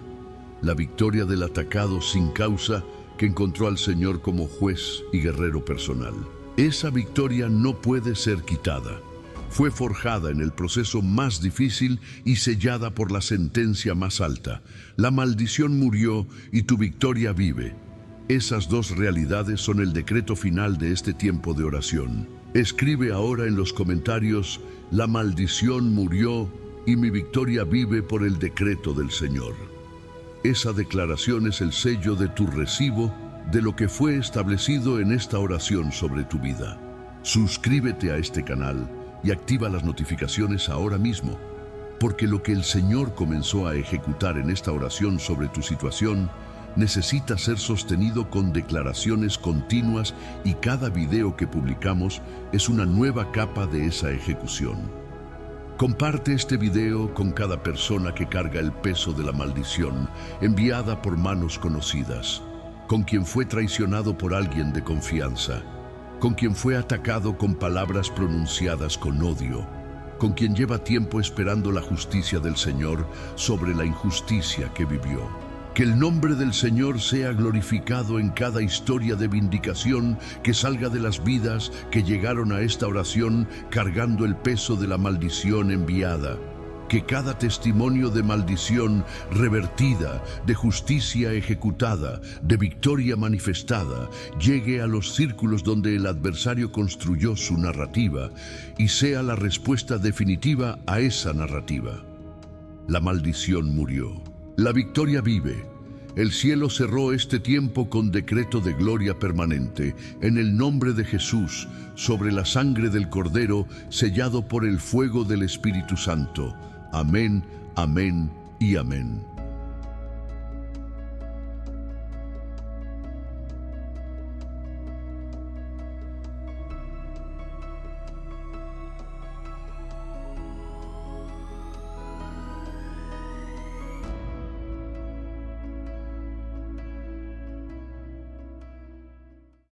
La victoria del atacado sin causa que encontró al Señor como juez y guerrero personal. Esa victoria no puede ser quitada. Fue forjada en el proceso más difícil y sellada por la sentencia más alta. La maldición murió y tu victoria vive. Esas dos realidades son el decreto final de este tiempo de oración. Escribe ahora en los comentarios: la maldición murió y mi victoria vive por el decreto del Señor. Esa declaración es el sello de tu recibo de lo que fue establecido en esta oración sobre tu vida. Suscríbete a este canal y activa las notificaciones ahora mismo, porque lo que el Señor comenzó a ejecutar en esta oración sobre tu situación necesita ser sostenido con declaraciones continuas, y cada video que publicamos es una nueva capa de esa ejecución. Comparte este video con cada persona que carga el peso de la maldición enviada por manos conocidas, con quien fue traicionado por alguien de confianza, con quien fue atacado con palabras pronunciadas con odio, con quien lleva tiempo esperando la justicia del Señor sobre la injusticia que vivió. Que el nombre del Señor sea glorificado en cada historia de vindicación que salga de las vidas que llegaron a esta oración cargando el peso de la maldición enviada. Que cada testimonio de maldición revertida, de justicia ejecutada, de victoria manifestada, llegue a los círculos donde el adversario construyó su narrativa y sea la respuesta definitiva a esa narrativa. La maldición murió. La victoria vive. El cielo cerró este tiempo con decreto de gloria permanente, en el nombre de Jesús, sobre la sangre del Cordero, sellado por el fuego del Espíritu Santo. Amén, amén y amén.